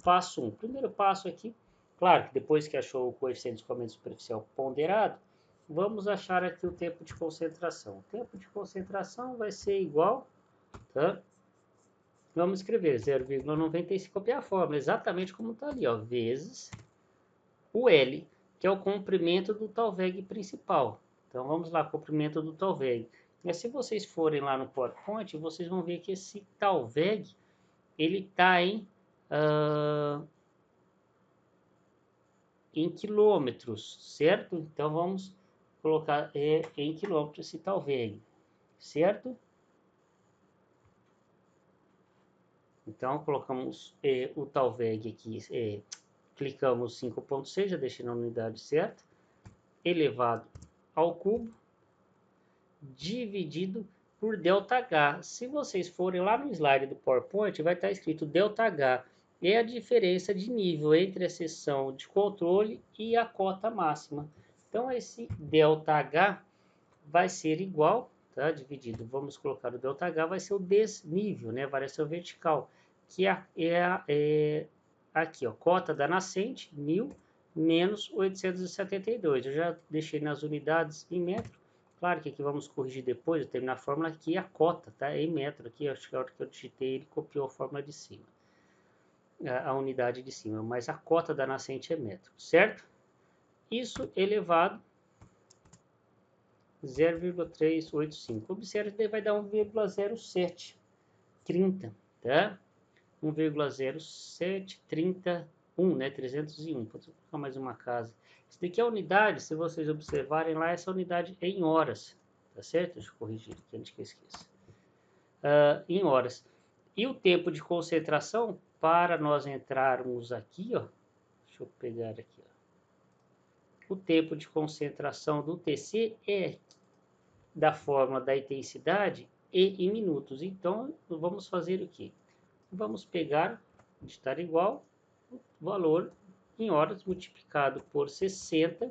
passo 1. Primeiro passo aqui, claro que depois que achou o coeficiente de escoamento superficial ponderado, vamos achar aqui o tempo de concentração. O tempo de concentração vai ser igual, tá? Vamos escrever 0,95, copiar a fórmula, exatamente como está ali, ó, vezes o L, que é o comprimento do Talveg principal. Então, vamos lá, comprimento do Talveg. Mas se vocês forem lá no PowerPoint, vocês vão ver que esse Talveg, ele está em quilômetros, certo? Então, vamos colocar em quilômetros esse Talveg, certo? Então, colocamos o Talveg aqui, clicamos 5.6, já deixei na unidade certa, elevado ao cubo, dividido por ΔH. Se vocês forem lá no slide do PowerPoint, vai estar escrito ΔH. É a diferença de nível entre a seção de controle e a cota máxima. Então, esse ΔH vai ser igual, tá? Dividido, vamos colocar o ΔH, vai ser o desnível, né? Variação vertical, que é aqui, ó, cota da nascente, 1000 menos 872. Eu já deixei nas unidades em metro. Claro que aqui vamos corrigir depois, eu terminar a fórmula aqui, a cota, tá? É em metro aqui, acho que a hora que eu digitei, ele copiou a fórmula de cima. A unidade de cima, mas a cota da nascente é metro, certo? Isso elevado 0,385. Observe que vai dar 1,0730, tá? 1,0731, né? 301. Vou colocar mais uma casa. Isso daqui é a unidade, se vocês observarem lá, essa unidade é em horas, tá certo? Deixa eu corrigir aqui antes que eu esqueça. Em horas. E o tempo de concentração, para nós entrarmos aqui, ó, deixa eu pegar aqui, ó. O tempo de concentração do TC é da fórmula da intensidade e em minutos. Então, vamos fazer o quê? Vamos pegar, digitar igual, o valor em horas multiplicado por 60,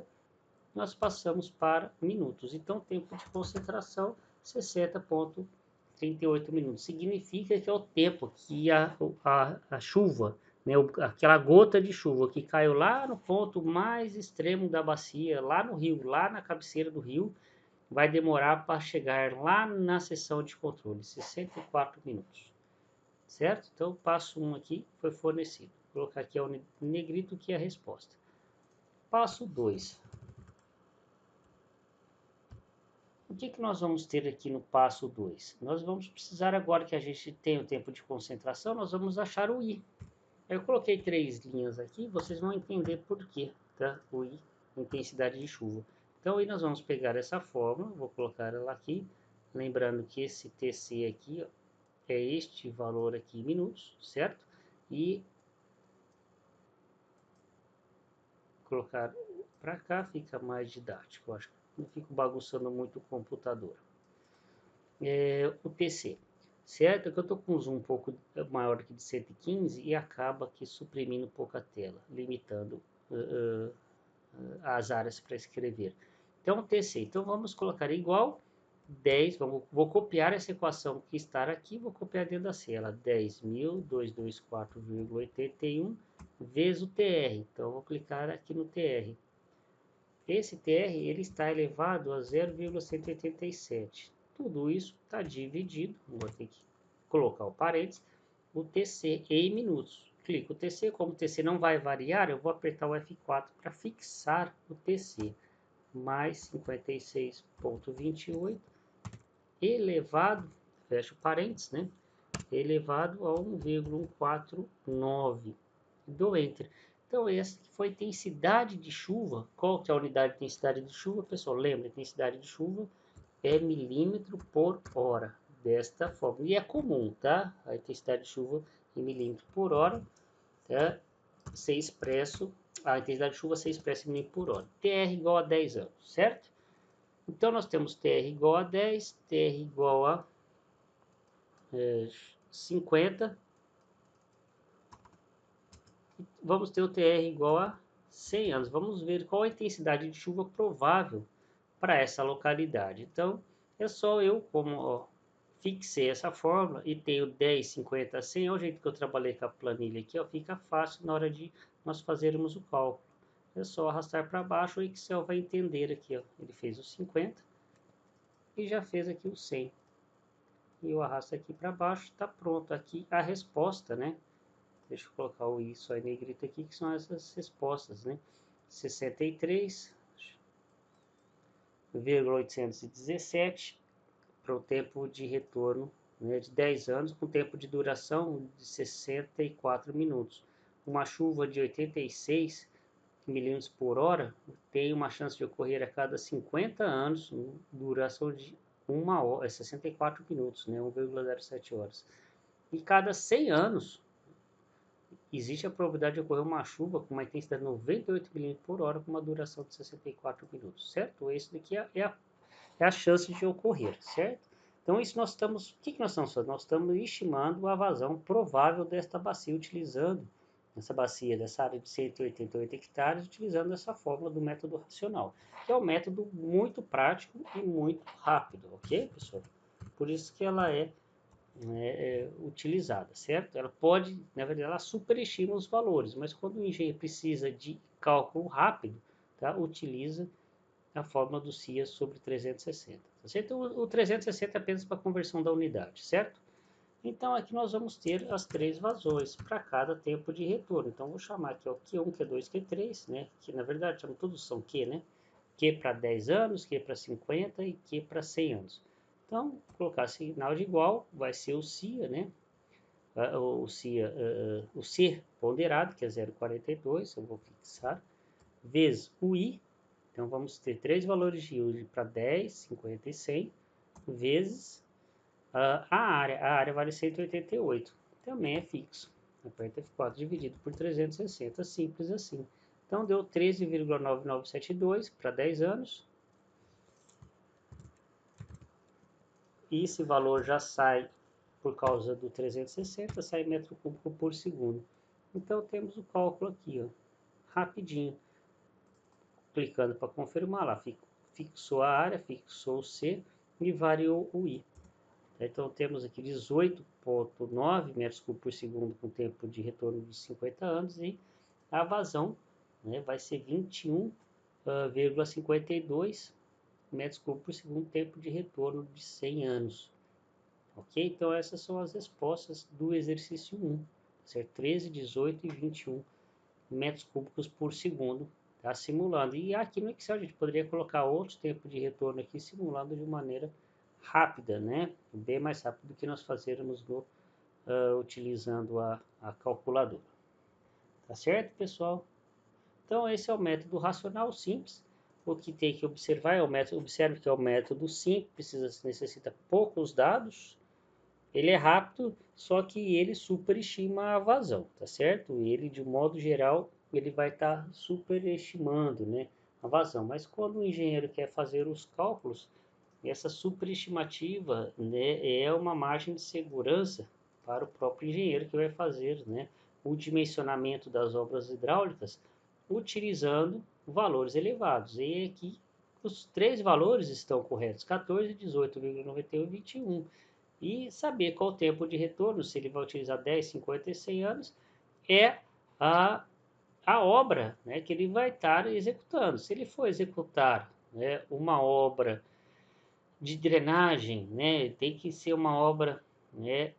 nós passamos para minutos. Então, tempo de concentração, 60,38 minutos. Significa que é o tempo que a chuva, né, aquela gota de chuva que caiu lá no ponto mais extremo da bacia, lá no rio, lá na cabeceira do rio, vai demorar para chegar lá na seção de controle, 64 minutos. certo? Então, o passo 1 aqui foi fornecido. Vou colocar aqui em negrito que é a resposta. Passo 2. O que nós vamos ter aqui no passo 2? Nós vamos precisar, agora que a gente tem o tempo de concentração, nós vamos achar o I. Eu coloquei 3 linhas aqui, vocês vão entender por quê, tá? O I, intensidade de chuva. Então, aí nós vamos pegar essa fórmula, vou colocar ela aqui, lembrando que esse TC aqui, ó, é este valor aqui em minutos, certo? E colocar para cá fica mais didático, eu acho. Não fico bagunçando muito o computador. O TC, certo? Que eu estou com um zoom um pouco maior que de 115 e acaba aqui suprimindo um pouco a tela, limitando as áreas para escrever. Então, TC, então vamos colocar igual 10, vou copiar essa equação que está aqui, vou copiar dentro da cela, 10.224,81 vezes o TR. Então, vou clicar aqui no TR. Esse TR ele está elevado a 0,187. Tudo isso está dividido, vou ter que colocar o parênteses, o TC em minutos. Clico o TC, como o TC não vai variar, eu vou apertar o F4 para fixar o TC. Mais 56,28 elevado, fecha o parênteses, né? Elevado a 1,149. Dou Enter. Então, essa foi a intensidade de chuva. Qual que é a unidade de intensidade de chuva? Pessoal, lembra, a intensidade de chuva é milímetro por hora. Desta forma. E é comum, tá? A intensidade de chuva em milímetro por hora, tá? Ser expresso, a intensidade de chuva ser expressa em milímetro por hora. TR igual a 10 anos, certo? Então, nós temos TR igual a 10, TR igual a 50. Vamos ter o TR igual a 100 anos. Vamos ver qual a intensidade de chuva provável para essa localidade. Então, é só eu, como fixei essa fórmula e tenho 10, 50, 100, é o jeito que eu trabalhei com a planilha aqui, ó, fica fácil na hora de nós fazermos o cálculo. É só arrastar para baixo, o Excel vai entender aqui, ó. Ele fez o 50 e já fez aqui o 100. E eu arrasto aqui para baixo, está pronto aqui a resposta, né? Deixa eu colocar o isso aí negrito aqui, que são essas respostas, né? 63,817 para o tempo de retorno, né, de 10 anos, com tempo de duração de 64 minutos. Uma chuva de 86 milímetros por hora tem uma chance de ocorrer a cada 50 anos, duração de 1 hora, 64 minutos, né, 1,07 horas. E cada 100 anos, existe a probabilidade de ocorrer uma chuva com uma intensidade de 98 milímetros por hora com uma duração de 64 minutos, certo? Esse daqui é a chance de ocorrer, certo? Então, isso nós estamos, o que nós estamos fazendo? Nós estamos estimando a vazão provável desta bacia, utilizando essa bacia, dessa área de 188 hectares, utilizando essa fórmula do método racional, que é um método muito prático e muito rápido, ok, pessoal? Por isso que ela é utilizada, certo? Ela pode, na verdade, ela superestima os valores, mas quando o engenheiro precisa de cálculo rápido, tá? Utiliza a fórmula do CIA sobre 360, tá certo? Então, o 360 é apenas para conversão da unidade, certo? Então, aqui nós vamos ter as 3 vazões para cada tempo de retorno. Então, vou chamar aqui o Q1, Q2, Q3, né? Que, na verdade, todos são Q, né? Q para 10 anos, Q para 50 e Q para 100 anos. Então, vou colocar sinal de igual, vai ser o CIA, né? O C ponderado, que é 0,42, eu vou fixar, vezes o I. Então, vamos ter 3 valores de I para 10, 50 e 100, vezes a área. A área vale 188, também é fixo. Aperta F4 dividido por 360, simples assim. Então, deu 13,9972 para 10 anos. E esse valor já sai, por causa do 360, sai metro cúbico por segundo. Então, temos o cálculo aqui, ó, rapidinho. Clicando para confirmar lá, fixou a área, fixou o C e variou o I. Então, temos aqui 18,9 metros cúbicos por segundo com tempo de retorno de 50 anos e a vazão, né, vai ser 21,52 metros cúbicos por segundo tempo de retorno de 100 anos. Ok? Então essas são as respostas do exercício 1, certo? 13, 18 e 21 metros cúbicos por segundo, tá? Simulando. E aqui no Excel a gente poderia colocar outros tempos de retorno aqui simulado de maneira rápida, né? Bem mais rápido do que nós fazermos utilizando a calculadora. Tá certo, pessoal? Então esse é o método racional simples. O que tem que observar é o método, observe que é o método simples, necessita poucos dados, ele é rápido, só que ele superestima a vazão, tá certo? Ele, de modo geral, ele vai estar superestimando, né, a vazão. Mas quando o engenheiro quer fazer os cálculos, essa superestimativa, né, é uma margem de segurança para o próprio engenheiro que vai fazer, né, o dimensionamento das obras hidráulicas utilizando valores elevados. E aqui os três valores estão corretos: 14, 18,91 e 21. E saber qual o tempo de retorno, se ele vai utilizar 10, 50 e 100 anos, é a, a obra, né, que ele vai estar executando. Se ele for executar, né, uma obra de drenagem, né, tem que ser uma obra, né,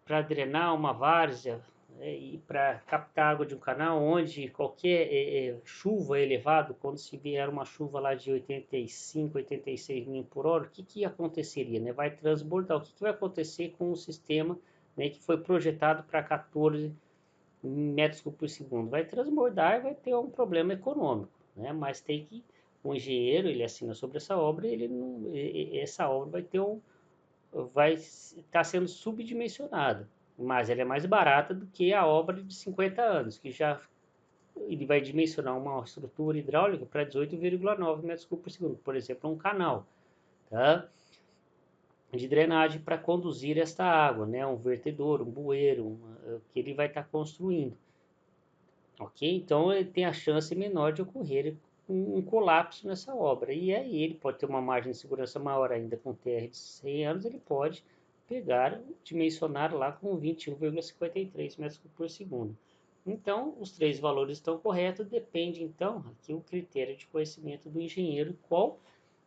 para drenar uma várzea, né, e para captar água de um canal, onde qualquer chuva elevada, quando se vier uma chuva lá de 85, 86 milímetros por hora, o que aconteceria? Né? Vai transbordar. O que vai acontecer com o sistema, né, que foi projetado para 14 metros cúbicos por segundo? Vai transbordar e vai ter um problema econômico, né? Mas tem que o engenheiro, ele assina sobre essa obra, ele não, essa obra vai estar sendo subdimensionada, mas ela é mais barata do que a obra de 50 anos, que já ele vai dimensionar uma estrutura hidráulica para 18,9 metros cúbicos por segundo, por exemplo, um canal, tá? De drenagem para conduzir esta água, né? Um vertedor, um bueiro, que ele vai estar construindo, ok? Então ele tem a chance menor de ocorrer um colapso nessa obra. E aí ele pode ter uma margem de segurança maior ainda com TR de 100 anos, ele pode pegar, dimensionar lá com 21,53 metros por segundo. Então, os três valores estão corretos, depende então aqui o critério de conhecimento do engenheiro, qual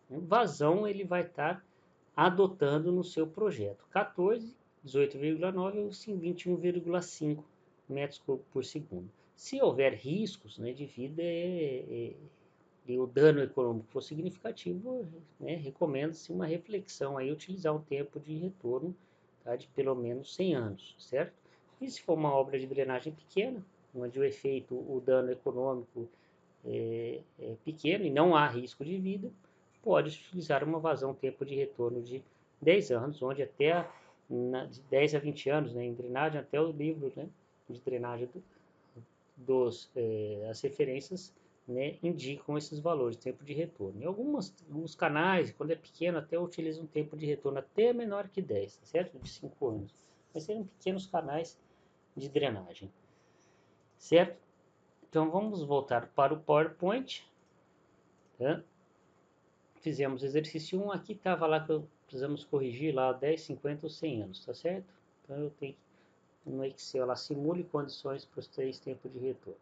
vazão ele vai estar adotando no seu projeto. 14, 18,9 ou 21,5 metros cúbicos por segundo. Se houver riscos, né, de vida e o dano econômico for significativo, né, recomenda-se uma reflexão aí, utilizar um tempo de retorno, tá, de pelo menos 100 anos, certo? E se for uma obra de drenagem pequena, onde o efeito, o dano econômico é pequeno e não há risco de vida, pode utilizar uma vazão tempo de retorno de 10 anos, onde até de 10 a 20 anos, né, em drenagem, até o livro, né, de drenagem as referências, né, indicam esses valores, tempo de retorno. Em alguns canais, quando é pequeno, até utilizam um tempo de retorno até menor que 10, tá certo? De 5 anos. Mas serão pequenos canais de drenagem, certo? Então vamos voltar para o PowerPoint, tá? Fizemos exercício 1, aqui estava lá que precisamos corrigir lá 10, 50 ou 100 anos, tá certo? Então eu tenho no Excel lá, simule condições para os três tempos de retorno.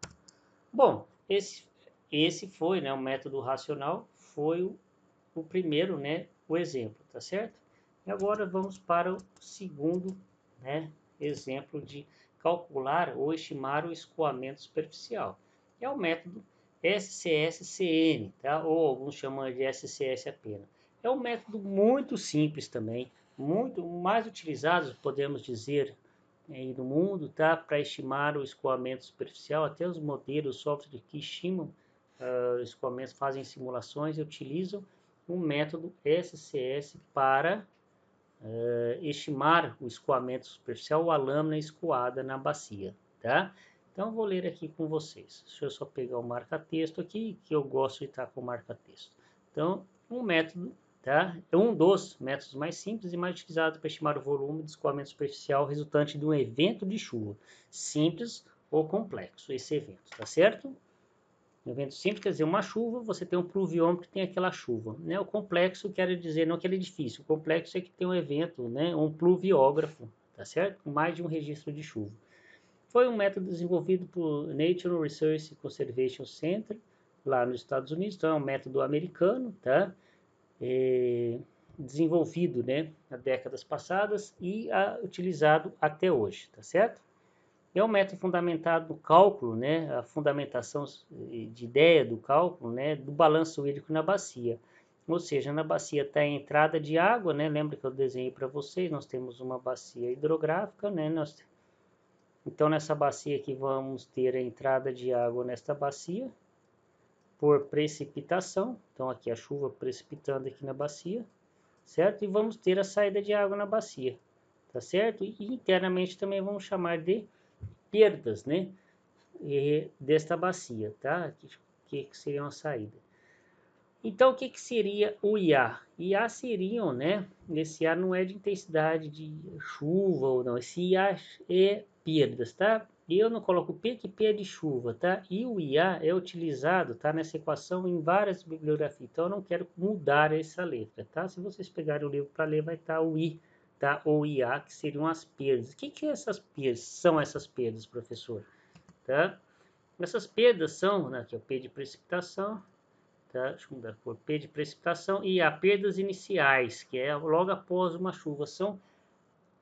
Bom, esse foi, né, o método racional, foi o primeiro, né, o exemplo, tá certo? E agora vamos para o segundo, né, exemplo de calcular ou estimar o escoamento superficial. É o método SCS-CN, tá? Ou alguns chamam de SCS apenas. É um método muito simples também, muito mais utilizado, podemos dizer, aí no mundo, tá? Para estimar o escoamento superficial. Até os modelos, software que estimam escoamentos, fazem simulações e utilizam um método SCS para estimar o escoamento superficial ou a lâmina escoada na bacia, tá? Então, vou ler aqui com vocês. Deixa eu só pegar o marca-texto aqui, que eu gosto de estar com marca-texto. Então, um método, tá? É um dos métodos mais simples e mais utilizados para estimar o volume de escoamento superficial resultante de um evento de chuva, simples ou complexo, esse evento, tá certo? Um evento simples quer dizer uma chuva, você tem um pluviômetro que tem aquela chuva. Né? O complexo quer dizer não que ele é difícil, o complexo é que tem um evento, né? Um pluviógrafo, tá certo? Com mais de um registro de chuva. Foi um método desenvolvido por National Research Conservation Center, lá nos Estados Unidos, então é um método americano, tá? desenvolvido, né, nas décadas passadas e utilizado até hoje, tá certo? É um método fundamentado no cálculo, né, a fundamentação de ideia do cálculo, né, do balanço hídrico na bacia. Ou seja, na bacia está a entrada de água, né, lembra que eu desenhei para vocês, nós temos uma bacia hidrográfica, né, então nessa bacia aqui vamos ter a entrada de água nesta bacia, por precipitação, então aqui a chuva precipitando aqui na bacia, certo? E vamos ter a saída de água na bacia, tá certo? E internamente também vamos chamar de perdas, né? Desta bacia, tá? Que seria uma saída. Então, o que seria o IA? IA seriam, né? Esse IA não é de intensidade de chuva ou não. Esse IA é perdas, tá? Eu não coloco P, que P é de chuva, tá? E o IA é utilizado, tá? Nessa equação em várias bibliografias. Então, eu não quero mudar essa letra, tá? Se vocês pegarem o livro para ler, vai estar o I, tá? Ou IA, que seriam as perdas. O que essas perdas? São essas perdas, professor? Tá? Essas perdas são, né, aqui, o P de precipitação, tá? Deixa eu mudar por P de precipitação e a perdas iniciais, que é logo após uma chuva,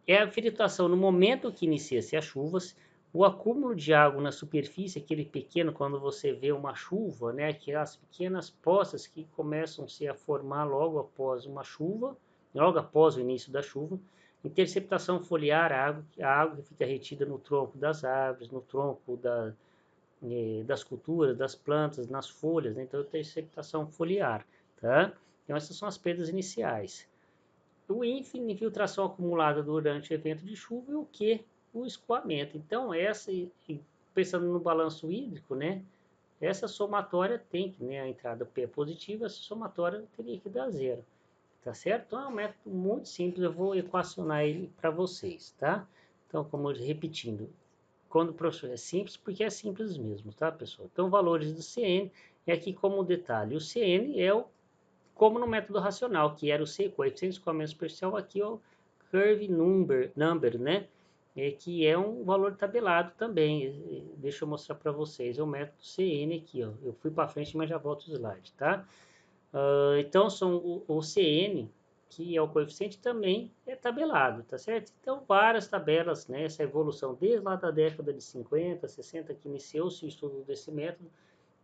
é a filtração no momento que inicia-se as chuvas, o acúmulo de água na superfície, aquele pequeno, quando você vê uma chuva, né, aquelas pequenas poças que começam-se a formar logo após uma chuva, logo após o início da chuva. Interceptação foliar, a água que fica retida no tronco das árvores, no tronco das culturas, das plantas, nas folhas, né? Então tem interceptação foliar, tá? Então essas são as perdas iniciais. O infiltração acumulada durante o evento de chuva e o que? O escoamento. Então pensando no balanço hídrico, né? Essa somatória tem que, né? A entrada P é positiva, essa somatória teria que dar zero, tá certo? Então é um método muito simples, eu vou equacionar ele para vocês, tá? Então, como repetindo, quando o professor é simples, porque é simples mesmo, tá, pessoal? Então, valores do CN, é aqui como detalhe, o CN é como no método racional, que era o C, coeficiente de escoamento superficial, aqui é o curve number, né? Que é um valor tabelado também. Deixa eu mostrar para vocês, é o método CN aqui, ó. Eu fui para frente, mas já volto o slide, tá? Então, o CN, que é o coeficiente, também é tabelado, tá certo? Então, várias tabelas, né, essa evolução desde lá da década de 50, 60, que iniciou-se o estudo desse método,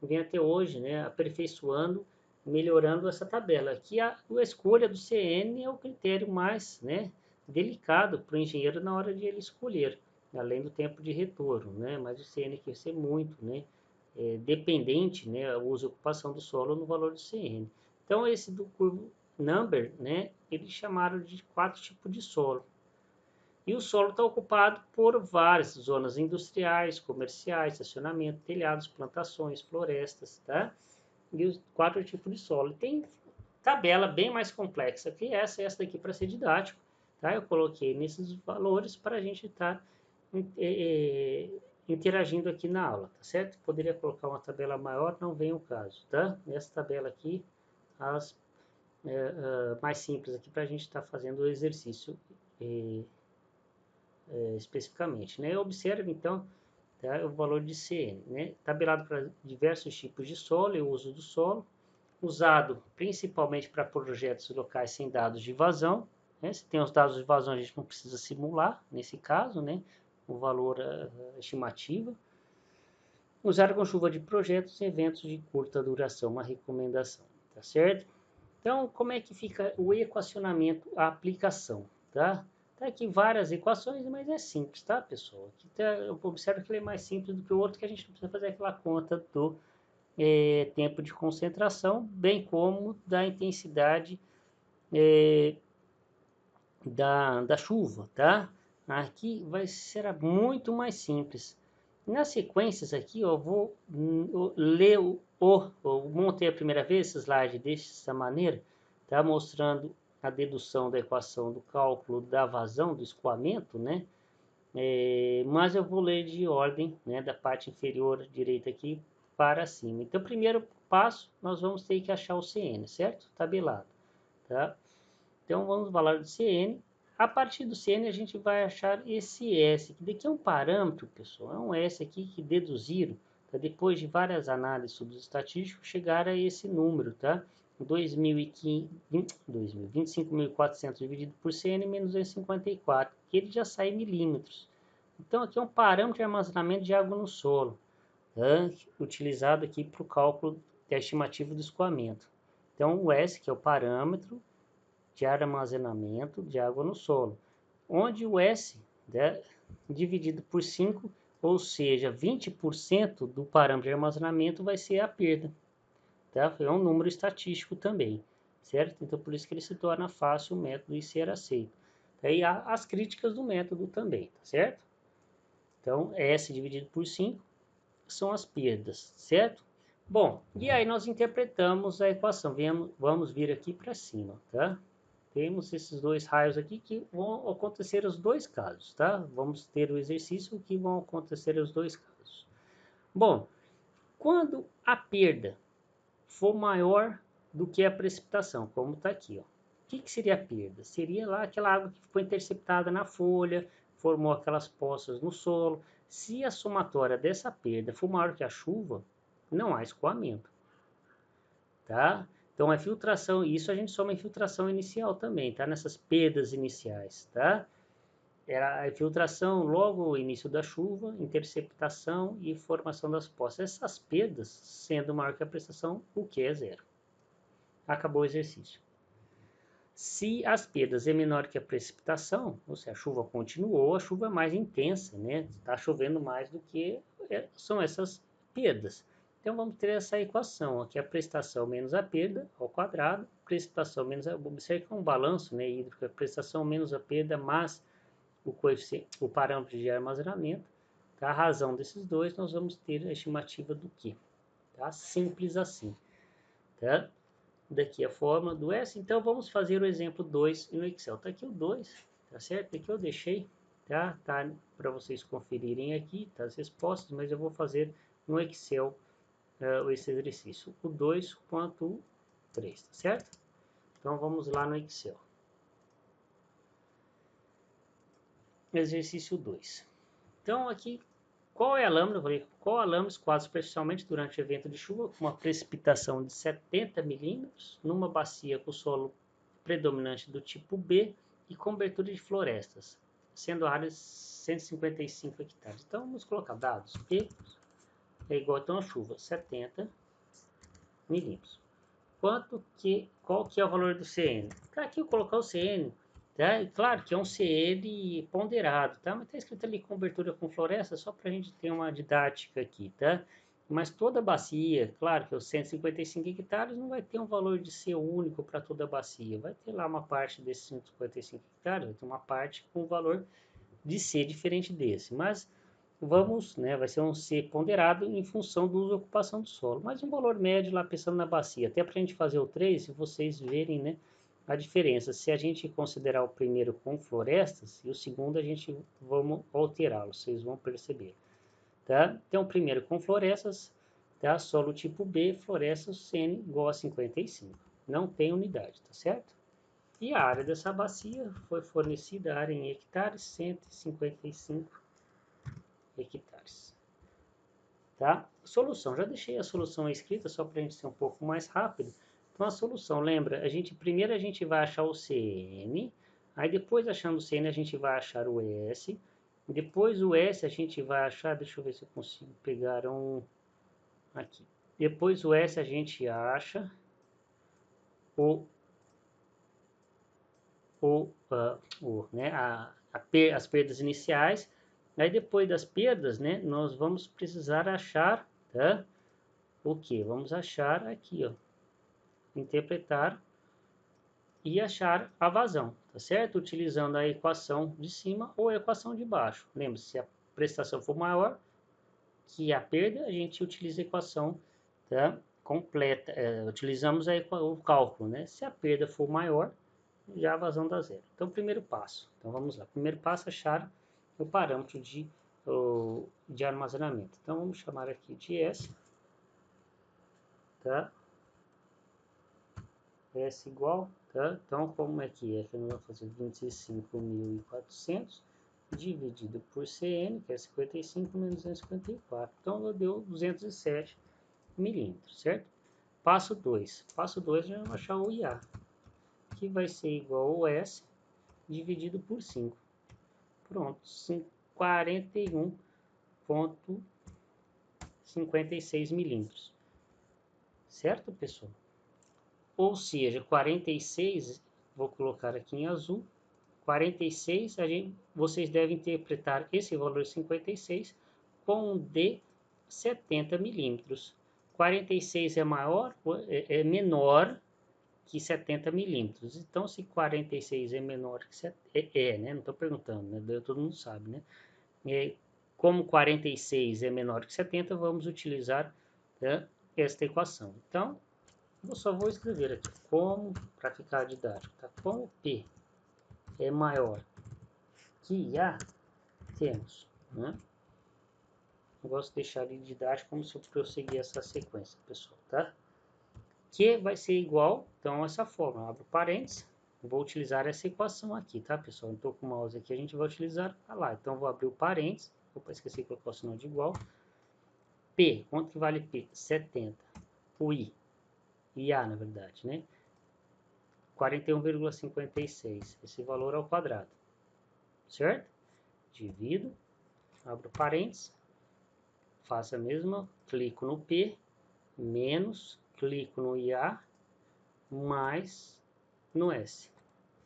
vem até hoje, né, aperfeiçoando, melhorando essa tabela. Aqui a escolha do CN é o critério mais, né, delicado para o engenheiro na hora de ele escolher, além do tempo de retorno, né, mas o CN aqui vai ser muito, né, dependente, né, a uso e ocupação do solo no valor do CN. Então, esse do curvo number, né, eles chamaram de 4 tipos de solo. E o solo está ocupado por várias zonas industriais, comerciais, estacionamento, telhados, plantações, florestas, tá? E os 4 tipos de solo. E tem tabela bem mais complexa que essa daqui para ser didático, tá? Eu coloquei nesses valores para a gente estar interagindo aqui na aula, tá certo? Poderia colocar uma tabela maior, não vem o caso, tá? Nessa tabela aqui, as mais simples aqui para a gente estar fazendo o exercício especificamente, né? Observe então, tá, o valor de CN, né? Tabelado para diversos tipos de solo e o uso do solo, usado principalmente para projetos locais sem dados de vazão, né? Se tem os dados de vazão, a gente não precisa simular, nesse caso, né? O valor estimativa. Usar com chuva de projetos e eventos de curta duração, uma recomendação, tá certo? Então, como é que fica o equacionamento, a aplicação, tá? Tá aqui várias equações, mas é simples, tá, pessoal? Aqui eu observo que ele é mais simples do que o outro, que a gente não precisa fazer aquela conta do tempo de concentração, bem como da intensidade da chuva, tá? Aqui vai ser muito mais simples. Nas sequências aqui, eu vou ler eu montei a primeira vez esse slide dessa maneira, tá? Mostrando a dedução da equação do cálculo da vazão, do escoamento, né? Mas eu vou ler de ordem, né, da parte inferior direita aqui para cima. Então, primeiro passo, nós vamos ter que achar o CN, certo? Tabelado, tá? Então, vamos falar do CN. A partir do CN, a gente vai achar esse S, que daqui é um parâmetro, pessoal, é um S aqui que deduziram, tá? Depois de várias análises sobre os estatísticos, chegar a esse número, tá? 25.400 dividido por Cn menos 254, que ele já sai em milímetros. Então, aqui é um parâmetro de armazenamento de água no solo, tá? Utilizado aqui para o cálculo da estimativa do escoamento. Então, o S, que é o parâmetro de armazenamento de água no solo, onde o S, né, dividido por 5, ou seja, 20% do parâmetro de armazenamento vai ser a perda. Tá? É um número estatístico também, certo? Então, por isso que ele se torna fácil o método e ser aceito. Aí há as críticas do método também, tá certo? Então, S dividido por 5 são as perdas, certo? Bom, e aí nós interpretamos a equação. Vamos vir aqui para cima, tá? Temos esses dois raios aqui que vão acontecer os dois casos, tá? Vamos ter o exercício que vão acontecer os dois casos. Bom, quando a perda for maior do que a precipitação, como está aqui, ó. O que seria a perda? Seria lá aquela água que foi interceptada na folha, formou aquelas poças no solo. Se a somatória dessa perda for maior que a chuva, não há escoamento, tá? Então, a filtração, isso a gente soma a infiltração inicial também, tá? Nessas perdas iniciais, tá? Era a infiltração logo no início da chuva, interceptação e formação das poças. Essas perdas, sendo maior que a prestação, o que é zero. Acabou o exercício. Se as perdas é menor que a precipitação, ou seja, a chuva continuou, a chuva é mais intensa, né? Está chovendo mais do que são essas perdas. Então, vamos ter essa equação, aqui a prestação menos a perda ao quadrado, precipitação menos a... Observe que é um balanço, né, hídrico, a prestação menos a perda, mais o parâmetro de armazenamento. Tá? A razão desses dois, nós vamos ter a estimativa do Q. Tá? Simples assim. Tá? Daqui a forma do S. Então, vamos fazer o exemplo 2 no Excel. Tá aqui o 2, tá certo? Aqui eu deixei, tá para vocês conferirem aqui, tá? As respostas, mas eu vou fazer no Excel esse exercício. O 2 quanto o 3, tá certo? Então, vamos lá no Excel. Exercício 2. Então, aqui, qual é a lâmina? Eu falei, qual a lâmina escoada superficialmente durante o evento de chuva com uma precipitação de 70 milímetros numa bacia com solo predominante do tipo B e cobertura de florestas, sendo a área 155 hectares. Então, vamos colocar dados. P é igual então a chuva, 70 milímetros. Qual que é o valor do CN? Aqui eu colocar o CN, tá? Claro que é um CN ponderado, tá? Mas está escrito ali cobertura com floresta, só para a gente ter uma didática aqui, tá? Mas toda a bacia, claro que os 155 hectares não vai ter um valor de C único para toda a bacia. Vai ter lá uma parte desses 155 hectares, vai ter uma parte com valor de C diferente desse. Mas vamos, né, vai ser um C ponderado em função do uso e ocupação do solo. Mas um valor médio lá pensando na bacia. Até para a gente fazer o 3, se vocês verem, né, a diferença. Se a gente considerar o primeiro com florestas e o segundo a gente vamos alterá-lo, vocês vão perceber. Tá? Então, o primeiro com florestas, tá? Solo tipo B, florestas CN igual a 55. Não tem unidade, tá certo? E a área dessa bacia foi fornecida, a área em hectares, 155 hectares. Tá? Solução, já deixei a solução escrita só para a gente ser um pouco mais rápido. Então, a solução, lembra, primeiro a gente vai achar o CN, aí depois achando o CN a gente vai achar o S, depois o S a gente vai achar, deixa eu ver se eu consigo pegar aqui. Depois o S a gente acha né, as perdas iniciais. Aí depois das perdas, né, nós vamos precisar achar, tá? O que? Vamos achar aqui, ó, interpretar e achar a vazão, tá certo? Utilizando a equação de cima ou a equação de baixo. Lembre-se, se a prestação for maior que a perda, a gente utiliza a equação, tá, completa. Utilizamos o cálculo, né? Se a perda for maior, já a vazão dá zero. Então, primeiro passo. Então, vamos lá. Primeiro passo, achar o parâmetro de armazenamento. Então, vamos chamar aqui de S, tá? S igual, tá? Então, como é que é? Que eu vou fazer 25.400 dividido por CN, que é 55 menos 254. Então, deu 207 milímetros, certo? Passo 2. Passo 2, nós vamos achar o IA, que vai ser igual ao S dividido por 5. Pronto, 41,56 milímetros. Certo, pessoal? Ou seja, 46, vou colocar aqui em azul, 46, vocês devem interpretar esse valor 56 com um de 70 milímetros. 46 é menor que 70 milímetros. Então, se 46 é menor que 70, né? Não estou perguntando, né? Todo mundo sabe, né? Como 46 é menor que 70, vamos utilizar, né, esta equação. Então, eu só vou escrever aqui, como, para ficar didático, tá? Como P é maior que A, temos, né? Eu gosto de deixar ele didático como se eu prosseguir essa sequência, pessoal, tá? Que vai ser igual, então, a essa forma. Abro parênteses, vou utilizar essa equação aqui, tá, pessoal? Eu estou com o mouse aqui, a gente vai utilizar lá. Então, vou abrir o parênteses, opa, esqueci de colocar o sinal de igual. P, quanto que vale P? 70. O I, IA, na verdade, né? 41,56. Esse valor ao quadrado, certo? Divido, abro parênteses, faço a mesma, clico no P, menos, clico no IA, mais no S.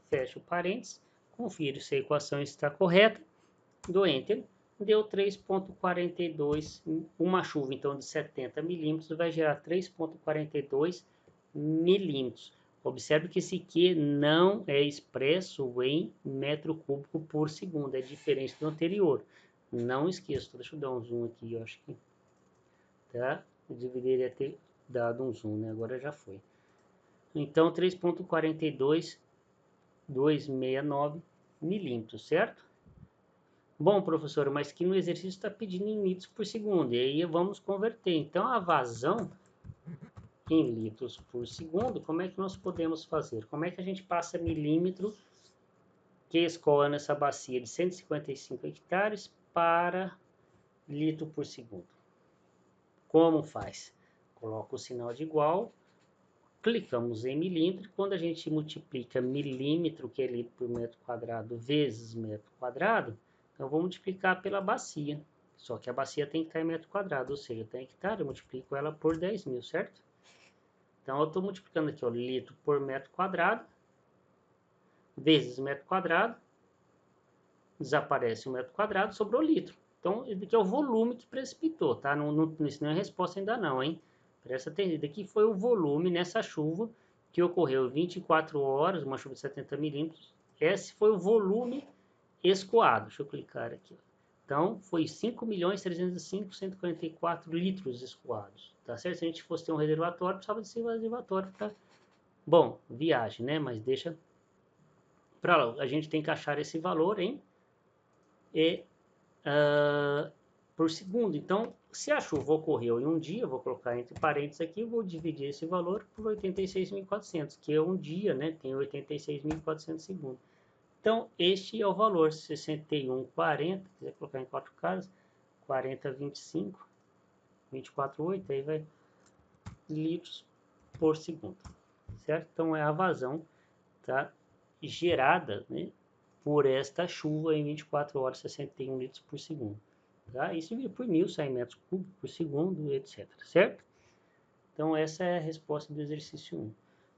Fecho parênteses, confiro se a equação está correta, dou Enter, deu 3,42, uma chuva então de 70 milímetros vai gerar 3,42 milímetros. Observe que esse Q não é expresso em metro cúbico por segundo, é diferente do anterior. Não esqueça, deixa eu dar um zoom aqui, eu acho que tá? Eu deveria ter dado um zoom, né? Agora já foi. Então, 3,42269 milímetros, certo? Bom, professor, mas que no exercício está pedindo em litros por segundo, e aí vamos converter. Então, a vazão em litros por segundo, como é que nós podemos fazer? Como é que a gente passa milímetro que escoa nessa bacia de 155 hectares para litro por segundo? Como faz? Coloca o sinal de igual, clicamos em milímetro, quando a gente multiplica milímetro, que é litro por metro quadrado, vezes metro quadrado, então eu vou multiplicar pela bacia. Só que a bacia tem que estar em metro quadrado, ou seja, tem hectare, eu multiplico ela por 10.000, certo? Então, eu estou multiplicando aqui, ó, litro por metro quadrado, vezes metro quadrado, desaparece o metro quadrado, sobrou litro. Então, esse aqui é o volume que precipitou, tá? Isso não é resposta ainda não, hein? Presta atenção, esse daqui foi o volume nessa chuva que ocorreu 24 horas, uma chuva de 70 milímetros. Esse foi o volume escoado. Deixa eu clicar aqui, ó. Então, foi 5.305.144 litros escoados, tá certo? Se a gente fosse ter um reservatório, precisava desse reservatório para... Bom, viagem, né? Mas deixa para lá. A gente tem que achar esse valor em por segundo. Então, se a chuva ocorreu em um dia, vou colocar entre parênteses aqui, vou dividir esse valor por 86.400, que é um dia, né? Tem 86.400 segundos. Então, este é o valor, 61,40, se quiser colocar em 4 casas, 40,25, 24,8, aí vai litros por segundo, certo? Então, é a vazão, tá, gerada, né, por esta chuva em 24 horas, 61 litros por segundo. Tá? Isso divide por 1.000, sai metros cúbicos por segundo, etc, certo? Então, essa é a resposta do exercício 1.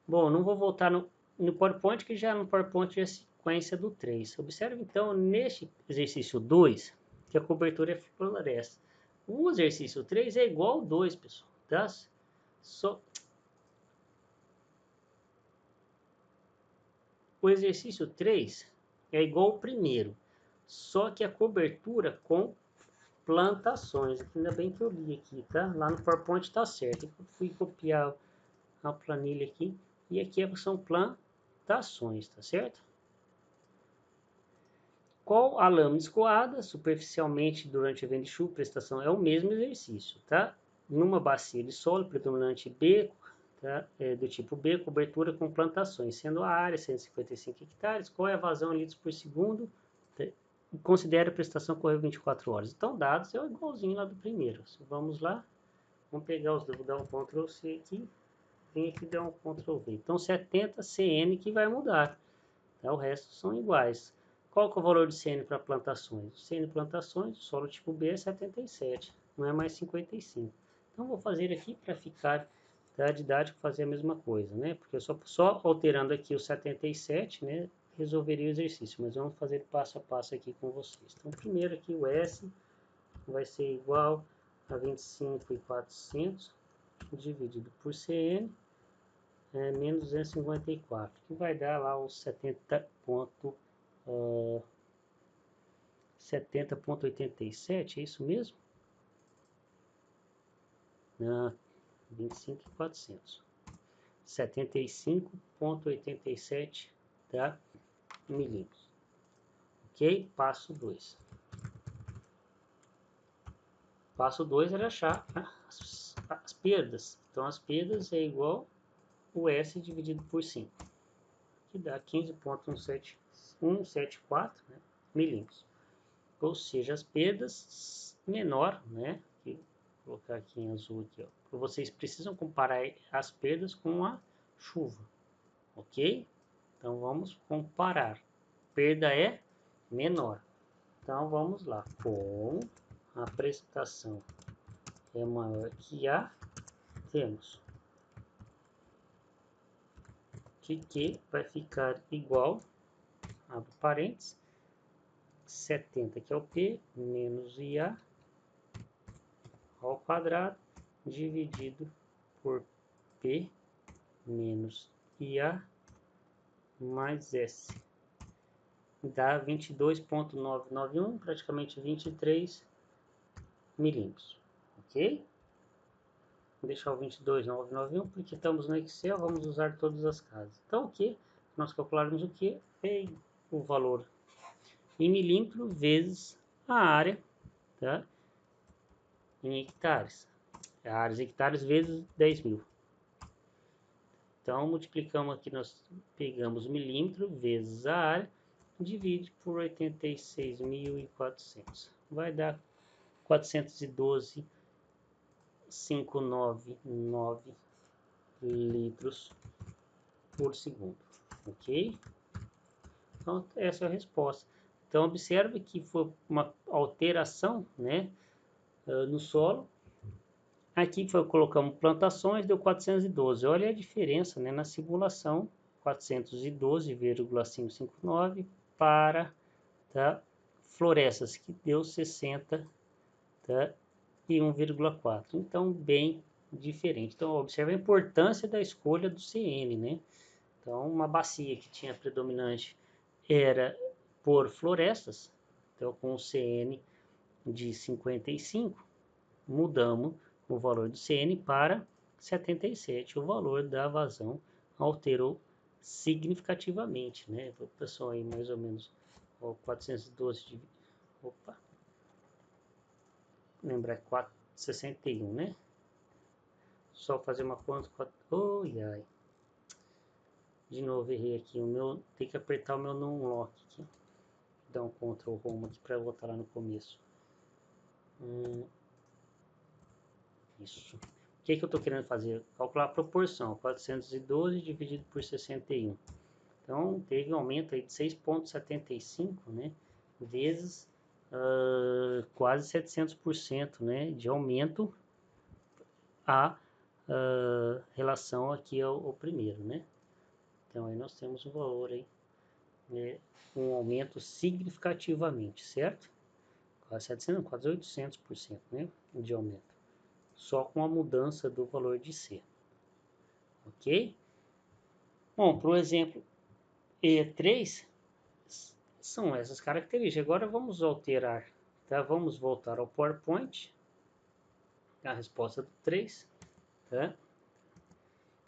Bom, não vou voltar no PowerPoint, que já no PowerPoint é a sequência do 3. Observe, então, neste exercício 2, que a cobertura é floresta. O exercício 3 é igual ao 2, pessoal. Tá? O exercício 3 é igual ao primeiro, só que a cobertura com plantações. Ainda bem que eu li aqui, tá? Lá no PowerPoint está certo. Eu fui copiar a planilha aqui. E aqui são plantações, tá certo? Qual a lâmina escoada superficialmente durante o evento de chuva, prestação, é o mesmo exercício, tá? Numa bacia de solo predominante B, tá? Do tipo B, cobertura com plantações, sendo a área 155 hectares, qual é a vazão em litros por segundo? Considera a prestação correr 24 horas. Então, dados é igualzinho lá do primeiro. Vamos lá. Vamos pegar os... Vou dar um Ctrl+C aqui. vem aqui e dá um Ctrl V. Então 70 CN que vai mudar, tá? O resto são iguais. Qual que é o valor de CN para plantações? O CN plantações, solo tipo B é 77, não é mais 55. Então vou fazer aqui para ficar, tá, didático, fazer a mesma coisa, né? Porque eu só alterando aqui o 77, né, resolveria o exercício, mas vamos fazer passo a passo aqui com vocês. Então primeiro aqui o S vai ser igual a 25.400 dividido por CN, menos 254, que vai dar lá os 70,87, é isso mesmo? Não, 25.400. 75,87, tá? Milímetros. Ok? Passo 2. Passo 2 era achar as perdas. Então, as perdas é igual o S dividido por 5, que dá 15,174, né, milímetros. Ou seja, as perdas menor, né? Vou colocar aqui em azul aqui, ó. Vocês precisam comparar as perdas com a chuva, ok? Então vamos comparar. Perda é menor. Então vamos lá. Com a precipitação é maior que a, temos que Q vai ficar igual, abre parênteses, 70 que é o P, menos IA ao quadrado, dividido por P menos IA mais S. Dá 22,991, praticamente 23 milímetros. Ok? Vou deixar o 22,991 porque estamos no Excel, vamos usar todas as casas. Então, o que? Nós calcularmos o que? É o valor em milímetro vezes a área, tá? Em hectares. A área em hectares vezes 10.000. Então, multiplicamos aqui, nós pegamos milímetro vezes a área, divide por 86.400. Vai dar 412,599 litros por segundo. Ok? Então, essa é a resposta. Então, observe que foi uma alteração, né, no solo. Aqui colocamos plantações, deu 412. Olha a diferença, né, na simulação, 412,559 para, tá, florestas, que deu 60, tá, e 1,4. Então, bem diferente. Então, observe a importância da escolha do CN, né? Então, uma bacia que tinha predominante era por florestas, então com o CN de 55, mudamos o valor do CN para 77. O valor da vazão alterou significativamente, né? Pessoal, aí mais ou menos 412 de... Opa! Lembrar 461, né? Só fazer uma conta. Ai. De novo, errei aqui. Tem que apertar o meu non-lock aqui. Dar um Ctrl Home aqui para voltar lá no começo. Isso. O que eu estou querendo fazer? Calcular a proporção. 412 dividido por 61. Então, teve um aumento aí de 6,75, né? Vezes quase 700%, né? De aumento a relação aqui ao primeiro, né? Então, aí nós temos um valor aí, né, um aumento significativamente, certo? Quase 700, quase 800%, né, de aumento. Só com a mudança do valor de C. Ok? Bom, para o exemplo E3, são essas características. Agora vamos alterar, tá? Vamos voltar ao PowerPoint, a resposta do 3, tá?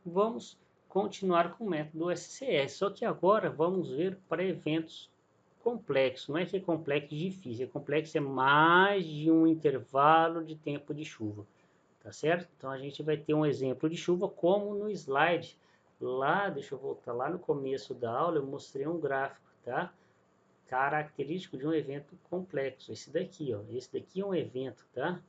Vamos continuar com o método SCS, só que agora vamos ver para eventos complexos. Não é que é complexo e difícil, é complexo, é mais de um intervalo de tempo de chuva, tá certo? Então a gente vai ter um exemplo de chuva como no slide lá, deixa eu voltar lá no começo da aula, eu mostrei um gráfico, tá? Característico de um evento complexo, esse daqui, ó, esse daqui é um evento, tá?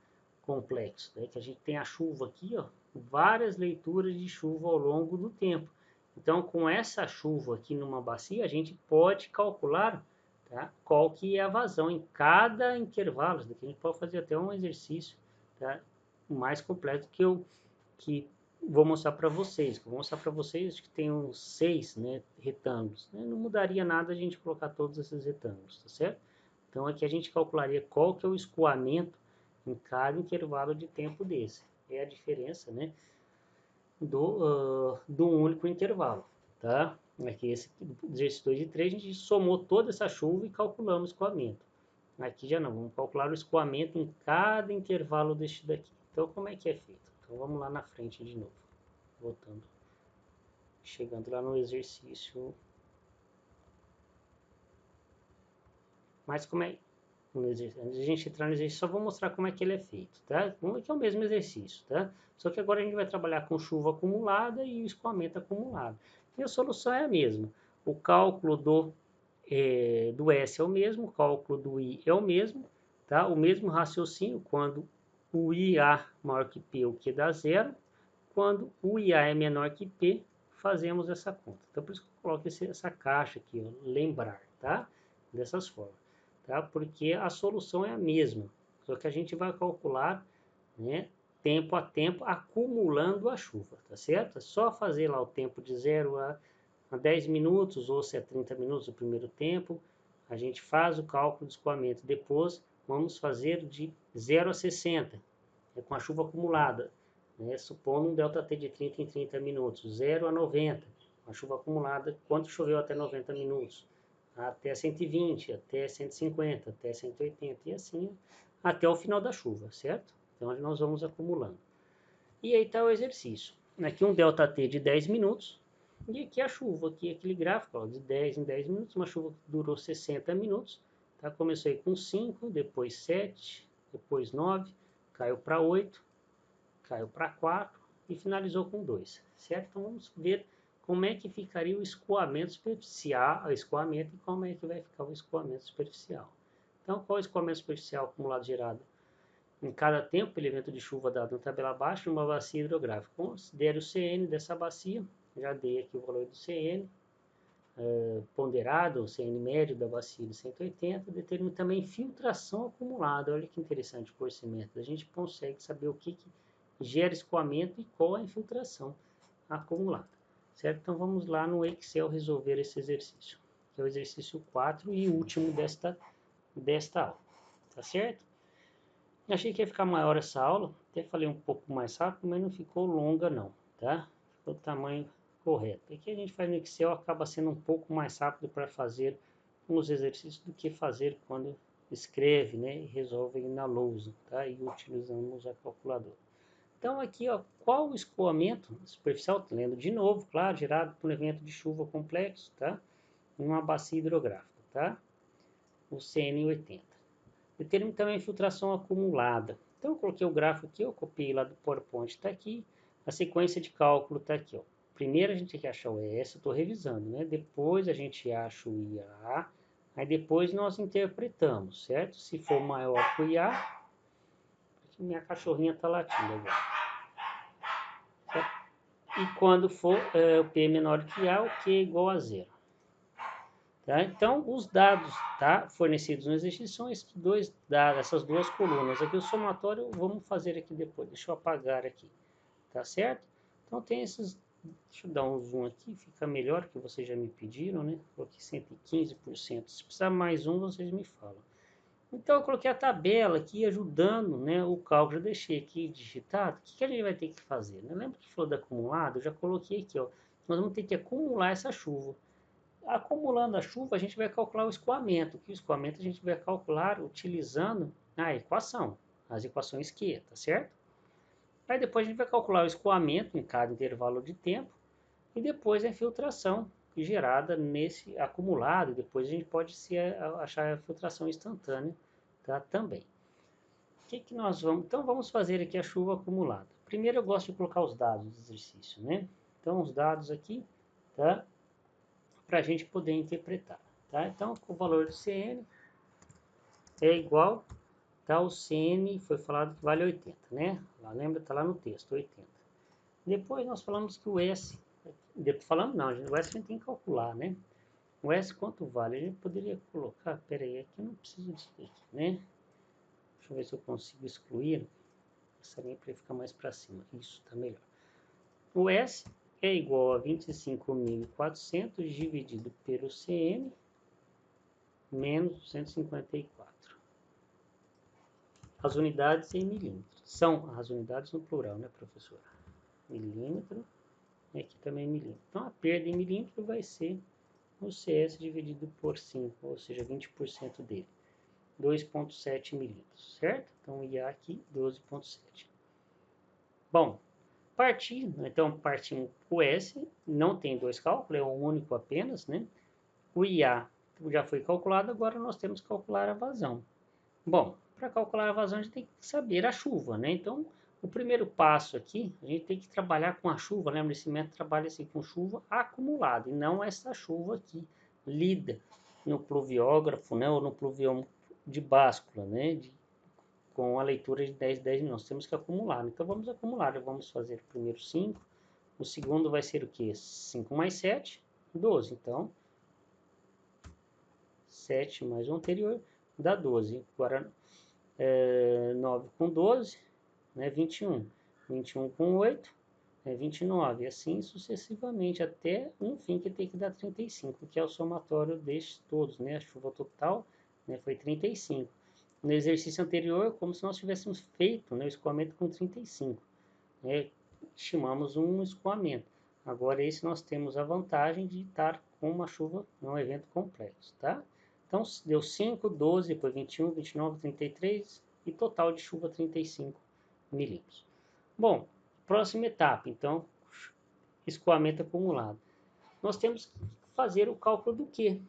complexo, né? Que a gente tem a chuva aqui, ó, várias leituras de chuva ao longo do tempo. Então, com essa chuva aqui numa bacia, a gente pode calcular, tá, qual que é a vazão em cada intervalo. Isso daqui a gente pode fazer até um exercício, tá, mais completo que vou mostrar para vocês. Vou mostrar para vocês que tem uns 6, né, retângulos. Não mudaria nada a gente colocar todos esses retângulos, tá certo? Então, aqui a gente calcularia qual que é o escoamento em cada intervalo de tempo desse. É a diferença, né, do único intervalo, tá? Aqui, esse exercício 2 e 3, a gente somou toda essa chuva e calculamos o escoamento. Aqui já não, vamos calcular o escoamento em cada intervalo deste daqui. Então, como é que é feito? Então, vamos lá na frente de novo, voltando, chegando lá no exercício. Mas como é... Antes de a gente entrar no exercício, só vou mostrar como é que ele é feito, tá? Vamos que é o mesmo exercício, tá? Só que agora a gente vai trabalhar com chuva acumulada e o escoamento acumulado. E a solução é a mesma. O cálculo do S é o mesmo, o cálculo do I é o mesmo, tá? O mesmo raciocínio quando o IA maior que P, o Q dá zero. Quando o IA é menor que P, fazemos essa conta. Então, por isso que eu coloco essa caixa aqui, ó, lembrar, tá? Dessas formas. Tá? Porque a solução é a mesma, só que a gente vai calcular, né, tempo a tempo, acumulando a chuva, tá certo? É só fazer lá o tempo de 0 a 10 minutos, ou se é 30 minutos o primeiro tempo, a gente faz o cálculo de escoamento. Depois, vamos fazer de 0 a 60, com a chuva acumulada, né, supondo um ΔT de 30 em 30 minutos, 0 a 90, a chuva acumulada, quanto choveu até 90 minutos, até 120, até 150, até 180 e assim até o final da chuva, certo? Então nós vamos acumulando. E aí está o exercício. Aqui um ΔT de 10 minutos e aqui a chuva, aqui aquele gráfico, ó, de 10 em 10 minutos, uma chuva que durou 60 minutos. Tá? Começou aí com 5, depois 7, depois 9, caiu para 8, caiu para 4 e finalizou com 2, certo? Então vamos ver como é que ficaria o escoamento superficial, e como é que vai ficar o escoamento superficial. Então, qual é o escoamento superficial acumulado gerado em cada tempo pelo evento de chuva dado na tabela abaixo, numa bacia hidrográfica? Considere o CN dessa bacia, já dei aqui o valor do CN, ponderado, o CN médio da bacia de 180, determina também filtração acumulada. Olha que interessante o conhecimento. A gente consegue saber o que gera escoamento e qual a infiltração acumulada, certo? Então vamos lá no Excel resolver esse exercício, que é o exercício 4 e último desta aula, tá certo? Eu achei que ia ficar maior essa aula, até falei um pouco mais rápido, mas não ficou longa não, tá? Ficou o tamanho correto. Aqui a gente faz no Excel, acaba sendo um pouco mais rápido para fazer os exercícios do que fazer quando escreve, né, e resolve na lousa, tá? E utilizamos a calculadora. Então aqui, ó, qual o escoamento superficial, lendo de novo, claro, gerado por um evento de chuva complexo, tá? Em uma bacia hidrográfica, tá? O CN80. Determina também a infiltração acumulada. Então eu coloquei o gráfico aqui, eu copiei lá do PowerPoint, está aqui. A sequência de cálculo está aqui, ó. Primeiro a gente tem que achar o S, eu estou revisando, né? Depois a gente acha o IA, aí depois nós interpretamos, certo? Se for maior que o IA, aqui minha cachorrinha está latindo agora. Certo? E quando for o P menor que A, o Q é igual a zero. Tá? Então, os dados, tá, fornecidos no exercício são esses dois dados, essas duas colunas. Aqui o somatório, vamos fazer aqui depois. Deixa eu apagar aqui, tá certo? Então, tem esses... Deixa eu dar um zoom aqui, fica melhor, que vocês já me pediram, né? Coloquei 115%. Se precisar mais um, vocês me falam. Então, eu coloquei a tabela aqui ajudando, né, o cálculo. Já deixei aqui digitado. O que a gente vai ter que fazer? Né? Lembra que falou do acumulado? Eu já coloquei aqui, ó. Nós vamos ter que acumular essa chuva. Acumulando a chuva, a gente vai calcular o escoamento. Que o escoamento a gente vai calcular utilizando a equação, as equações Q, tá certo? Aí depois a gente vai calcular o escoamento em cada intervalo de tempo e depois a infiltração gerada nesse acumulado. Depois a gente pode achar a filtração instantânea, tá? Também. O que nós vamos... Então vamos fazer aqui a chuva acumulada. Primeiro eu gosto de colocar os dados do exercício, né? Então os dados aqui, tá? Para a gente poder interpretar, tá? Então o valor do CN é igual tá? O CN foi falado que vale 80, né? Lá, lembra? Tá lá no texto, 80. Depois nós falamos que o S, falamos não, o S a gente tem que calcular, né? O S quanto vale? A gente poderia colocar, pera aí, aqui eu não preciso disso aqui, né? Deixa eu ver se eu consigo excluir. Essa linha para ficar mais para cima. Isso, tá melhor. O S é igual a 25.400 dividido pelo CN menos 254. As unidades em milímetros. São as unidades no plural, né, professora? Milímetro. E aqui também milímetro. Então, a perda em milímetro vai ser o CS dividido por 5, ou seja, 20% dele. 2,7 milímetros, certo? Então, IA aqui, 12,7. Bom, partindo, então, partimos o S, não tem dois cálculos, é um único apenas, né? O IA já foi calculado, agora nós temos que calcular a vazão. Bom, para calcular a vazão, a gente tem que saber a chuva, né? Então, o primeiro passo aqui, a gente tem que trabalhar com a chuva, lembra? Esse método trabalha assim com chuva acumulada, e não essa chuva aqui, lida no pluviógrafo, né? Ou no pluviômetro de báscula, né? Com a leitura de 10 minutos. Temos que acumular. Então, vamos acumular. Vamos fazer o primeiro 5. O segundo vai ser o quê? 5 mais 7, 12. Então, 7 mais o anterior dá 12. Agora, 9 com 12, né, 21. 21 com 8, é 29. E assim sucessivamente, até um fim que tem que dar 35, que é o somatório destes todos, né? A chuva total, né, foi 35. No exercício anterior, como se nós tivéssemos feito, né, o escoamento com 35. Né? Chamamos um escoamento. Agora, esse nós temos a vantagem de estar com uma chuva, um evento complexo, tá? Então, deu 5, 12, depois 21, 29, 33 e total de chuva 35 milímetros. Bom, próxima etapa, então, escoamento acumulado. Nós temos que fazer o cálculo do Q.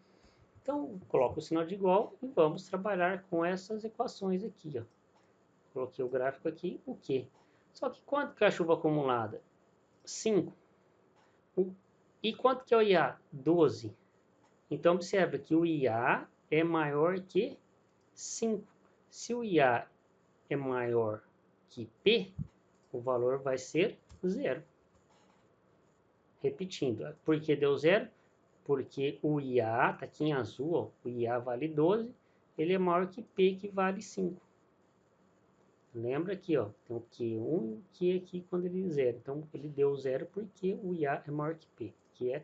Então, coloco o sinal de igual e vamos trabalhar com essas equações aqui, ó. Coloquei o gráfico aqui, o Q. Só que quanto que é a chuva acumulada? 5. E quanto que é o IA? 12. Então, observa que o IA é maior que 5. Se o IA é maior que P, o valor vai ser 0. Repetindo, por que deu 0? Porque o IA, está aqui em azul, ó, o IA vale 12, ele é maior que P, que vale 5. Lembra aqui, ó, tem o Q1 e o Q aqui quando ele 0. Então, ele deu 0 porque o IA é maior que P, que é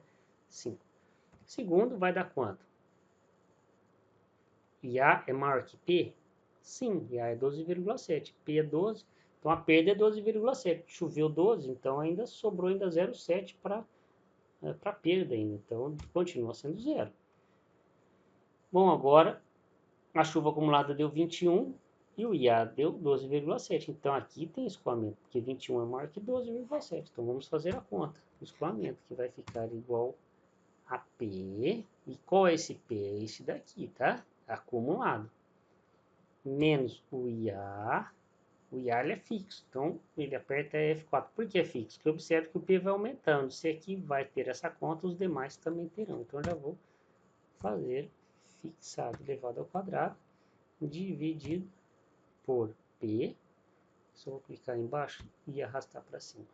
5. Segundo, vai dar quanto? IA é maior que P? Sim, IA é 12,7. P é 12, então a perda é 12,7. Choveu 12, então ainda sobrou ainda 0,7 para perda ainda. Então, continua sendo 0. Bom, agora a chuva acumulada deu 21 e o IA deu 12,7. Então aqui tem escoamento, porque 21 é maior que 12,7. Então vamos fazer a conta. O escoamento que vai ficar igual a P. E qual é esse P? É esse daqui, tá? Acumulado. Menos o IA. O IA ele é fixo, então ele aperta F4. Por que é fixo? Porque observe que o P vai aumentando. Se aqui vai ter essa conta, os demais também terão. Então eu já vou fazer fixado elevado ao quadrado dividido por P. Só vou clicar embaixo e arrastar para cima.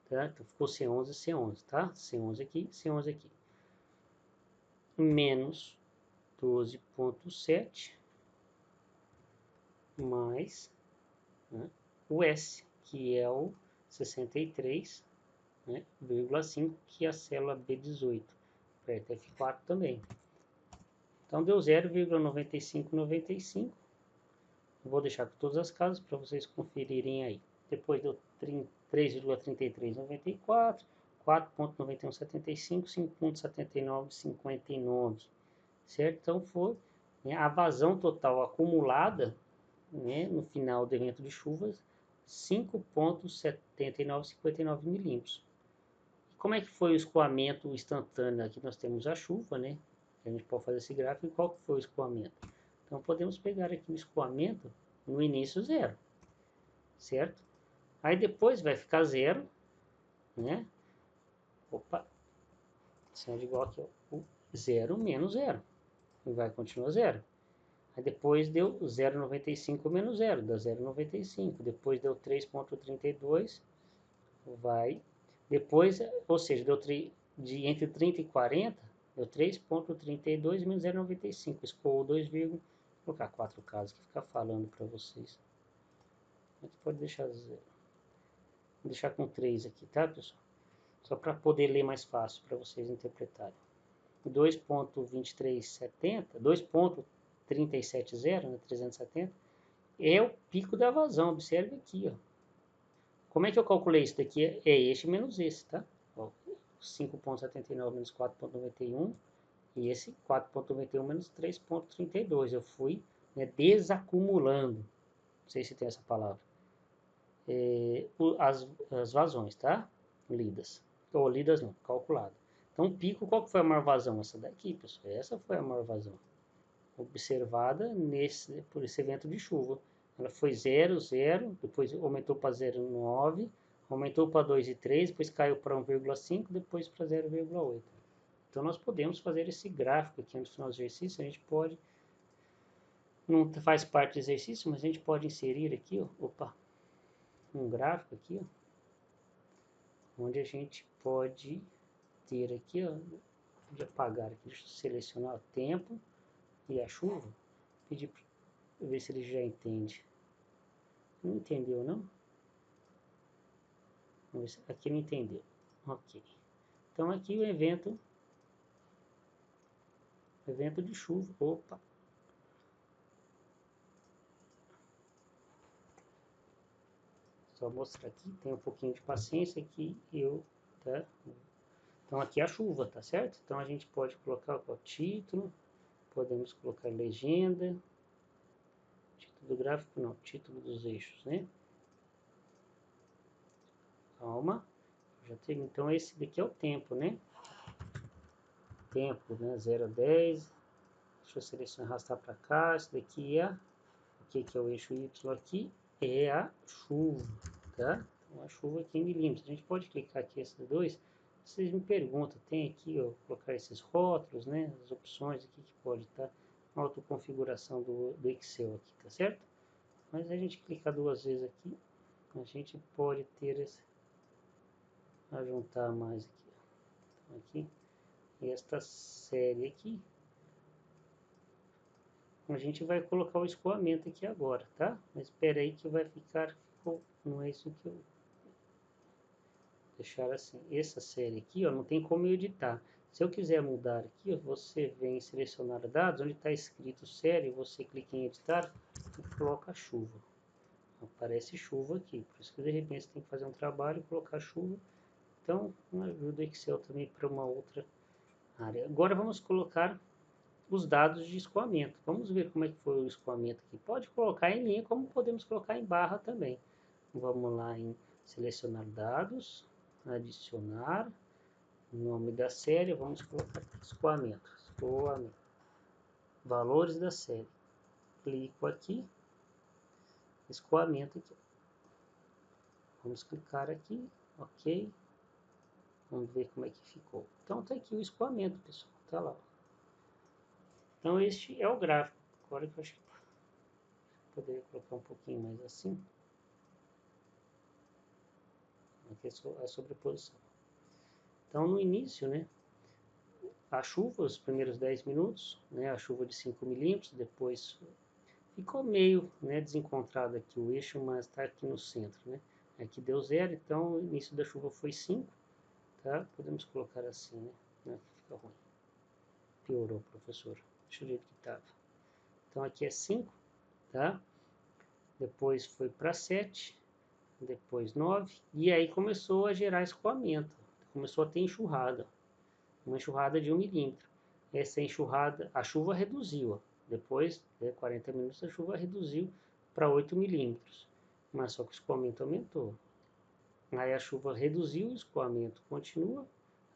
Tá? Então ficou C11, C11, tá? C11 aqui, C11 aqui. Menos 12,7 mais, né, o S, que é o 63,5, né, que é a célula B18. Aperta F4 também. Então deu 0,9595. Vou deixar com todas as casas para vocês conferirem aí. Depois deu 3,3394, 4,9175, 5,7959. Certo? Então foi, né, a vazão total acumulada, né, no final do evento de chuvas, 5,7959 milímetros. Como é que foi o escoamento instantâneo? Aqui nós temos a chuva, né? A gente pode fazer esse gráfico. E qual que foi o escoamento? Então podemos pegar aqui o escoamento no início 0, certo? Aí depois vai ficar 0, né? Opa, sinal de igual aqui, ó, o 0 menos 0. E vai continuar 0. Aí depois deu 0,95 menos 0, dá 0,95. Depois deu 3,32, vai. Depois, ou seja, deu entre 30 e 40, deu 3,32 menos 0,95. Escoou 2, vou colocar 4 casos que ficar falando para vocês. Aqui pode deixar 0. Vou deixar com 3 aqui, tá, pessoal? Só para poder ler mais fácil, para vocês interpretarem. 2,2370, 2,370, né, 370, é o pico da vazão. Observe aqui, ó. Como é que eu calculei isso daqui? É este menos esse, tá? 5,79 menos 4,91 e esse 4,91 menos 3,32. Eu fui, né, desacumulando. Não sei se tem essa palavra. As vazões, tá? Lidas. Ou lidas não, calculado. Então, pico, qual que foi a maior vazão? Essa daqui, pessoal. Essa foi a maior vazão observada por esse evento de chuva. Ela foi 0,0, depois aumentou para 0,9, aumentou para 2,3, depois caiu para 1,5, depois para 0,8. Então, nós podemos fazer esse gráfico aqui no final do exercício. A gente pode, não faz parte do exercício, mas a gente pode inserir aqui, ó, um gráfico aqui, ó, onde a gente pode ter aqui, ó, de apagar aqui, deixa eu selecionar o tempo e a chuva, pedir para ver se ele já entende. Não entendeu, não? Vamos ver se aqui não entendeu. Ok. Então aqui o evento de chuva. Opa. Só mostrar aqui, tem um pouquinho de paciência aqui, tá? Então aqui é a chuva, tá certo? Então a gente pode colocar o título, podemos colocar legenda, título do gráfico não, título dos eixos, né? Calma, já tem, então esse daqui é o tempo, né? Tempo, né? 0 a 10, deixa eu selecionar, arrastar para cá, esse daqui é, o que é o eixo Y aqui? É a chuva, tá? Então a chuva aqui em milímetros, a gente pode clicar aqui esses dois. Vocês me perguntam, tem aqui, ó, colocar esses rótulos, né, as opções aqui que pode estar, uma autoconfiguração do Excel aqui, tá certo? Mas a gente clicar duas vezes aqui, a gente pode ter esse, a juntar mais aqui, ó. Então, aqui, esta série aqui, a gente vai colocar o escoamento aqui agora, tá? Mas espera aí que vai ficar, não é isso que eu deixar assim. Essa série aqui, ó, não tem como eu editar. Se eu quiser mudar aqui, ó, você vem selecionar dados, onde está escrito série, você clica em editar e coloca chuva. Aparece chuva aqui, por isso que de repente você tem que fazer um trabalho e colocar chuva. Então, ajuda o Excel também para uma outra área. Agora vamos colocar os dados de escoamento. Vamos ver como é que foi o escoamento aqui. Pode colocar em linha, como podemos colocar em barra também. Vamos lá em selecionar dados, adicionar, nome da série, vamos colocar escoamento, valores da série. Clico aqui, escoamento aqui. Vamos clicar aqui, ok. Vamos ver como é que ficou. Então tá aqui o escoamento, pessoal, tá lá. Então este é o gráfico. Agora que eu acho que poderia colocar um pouquinho mais assim. Aqui é a sobreposição. Então no início, né, a chuva, os primeiros 10 minutos, né, a chuva de 5 milímetros, depois ficou meio, né, desencontrado aqui o eixo, mas está aqui no centro, né? Aqui deu 0, então o início da chuva foi 5, tá? Podemos colocar assim, né? Aqui fica ruim. Piorou, professor. Deixa eu ver o que estava. Então aqui é 5, tá? Depois foi para 7, depois 9, e aí começou a gerar escoamento. Começou a ter enxurrada, uma enxurrada de 1 milímetro. Essa enxurrada, a chuva reduziu, ó. Depois de 40 minutos, a chuva reduziu para 8 milímetros, mas só que o escoamento aumentou. Aí a chuva reduziu, o escoamento continua,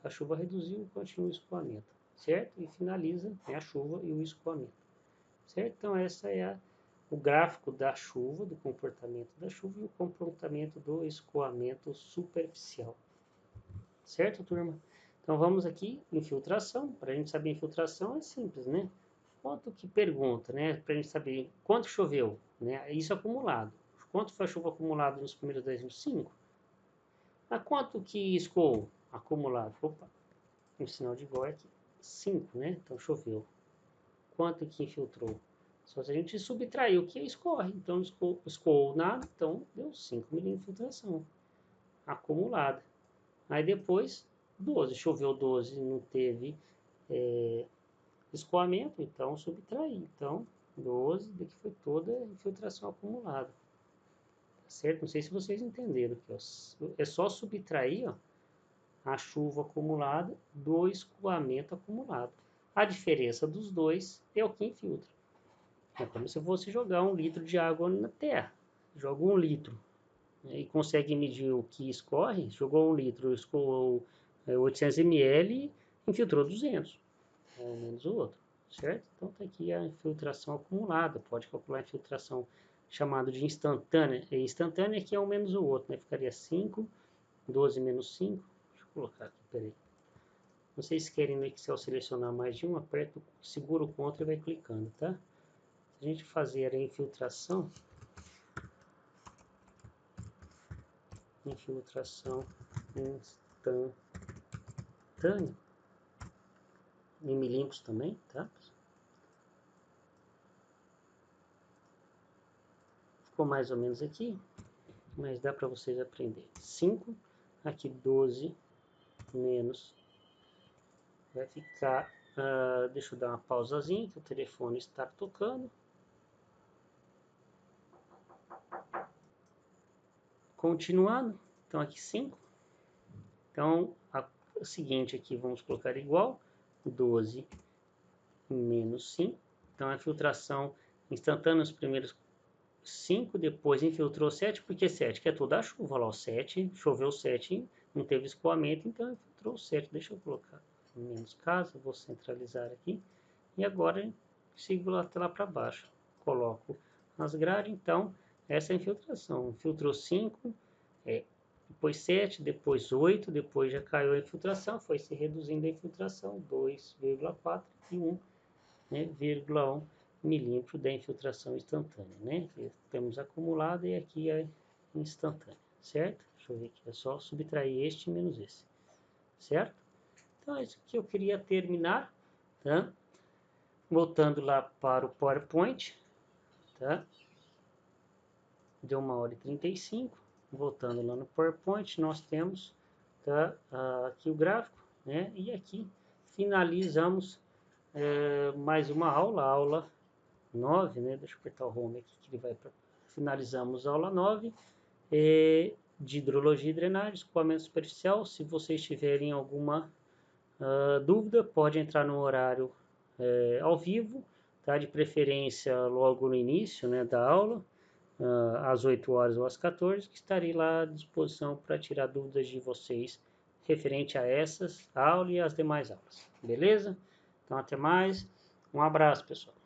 a chuva reduziu, continua o escoamento, certo? E finaliza, né, a chuva e o escoamento, certo? Então essa é o gráfico da chuva, do comportamento da chuva e o comportamento do escoamento superficial, certo, turma? Então vamos aqui, infiltração. Para a gente saber infiltração é simples, né? quanto que pergunta, né? Para a gente saber quanto choveu, né? Isso acumulado. Quanto foi a chuva acumulada nos primeiros 10 minutos? 5. Mas quanto que escoou acumulado? Opa, um sinal de igual aqui. 5, né? Então choveu. Quanto que infiltrou? Só se a gente subtrair o que escorre. Então escoou nada, então deu 5 milímetros de infiltração acumulada. Aí depois 12. Choveu 12, não teve escoamento, então subtrair. Então 12 daqui foi toda a infiltração acumulada. Certo? Não sei se vocês entenderam aqui, ó. É só subtrair, ó, a chuva acumulada do escoamento acumulado. A diferença dos dois é o que infiltra. É como se fosse jogar 1 litro de água na terra. Joga 1 litro, né, e consegue medir o que escorre. Jogou 1 litro, escoou 800 ml e infiltrou 200, ou menos o outro, certo? Então está aqui a infiltração acumulada. Pode calcular a infiltração chamada de instantânea. E instantânea aqui é um menos o outro, né? Ficaria 5, 12 menos 5. Deixa eu colocar aqui, peraí. Vocês querem no Excel selecionar mais de um, aperta, segura o Ctrl e vai clicando, tá? Se a gente fazer a infiltração instantânea, em milímetros também, tá? Ficou mais ou menos aqui, mas dá para vocês aprenderem. 5, aqui 12 menos, vai ficar, deixa eu dar uma pausazinha, que o telefone está tocando. Continuando, então aqui 5. Então, o seguinte aqui, vamos colocar igual, 12 menos 5. Então, a infiltração instantânea nos primeiros 5, depois infiltrou 7, porque 7 que é toda a chuva, lá, o 7, choveu 7, não teve escoamento, então infiltrou 7. Deixa eu colocar menos caso, vou centralizar aqui. E agora sigo lá para baixo, coloco as grades, então essa é a infiltração. Infiltrou 5, depois 7, depois 8, depois já caiu a infiltração, foi se reduzindo a infiltração, 2,4 e 1,1 milímetro da infiltração instantânea, né? Temos acumulado e aqui é instantânea, certo? Deixa eu ver aqui, é só subtrair este menos esse, certo? Então é isso que eu queria terminar, tá? Voltando lá para o PowerPoint, tá? Deu 1h35. Voltando lá no PowerPoint, nós temos, tá, aqui o gráfico, né? E aqui finalizamos mais uma aula, aula 9, né? Deixa eu apertar o home aqui que ele vai para. Finalizamos a aula 9 de hidrologia e drenagem, escoamento superficial. Se vocês tiverem alguma dúvida, pode entrar no horário ao vivo, tá? De preferência logo no início, né, da aula, às 8 horas ou às 14, que estarei lá à disposição para tirar dúvidas de vocês referente a essas aulas e as demais aulas. Beleza? Então até mais. Um abraço, pessoal.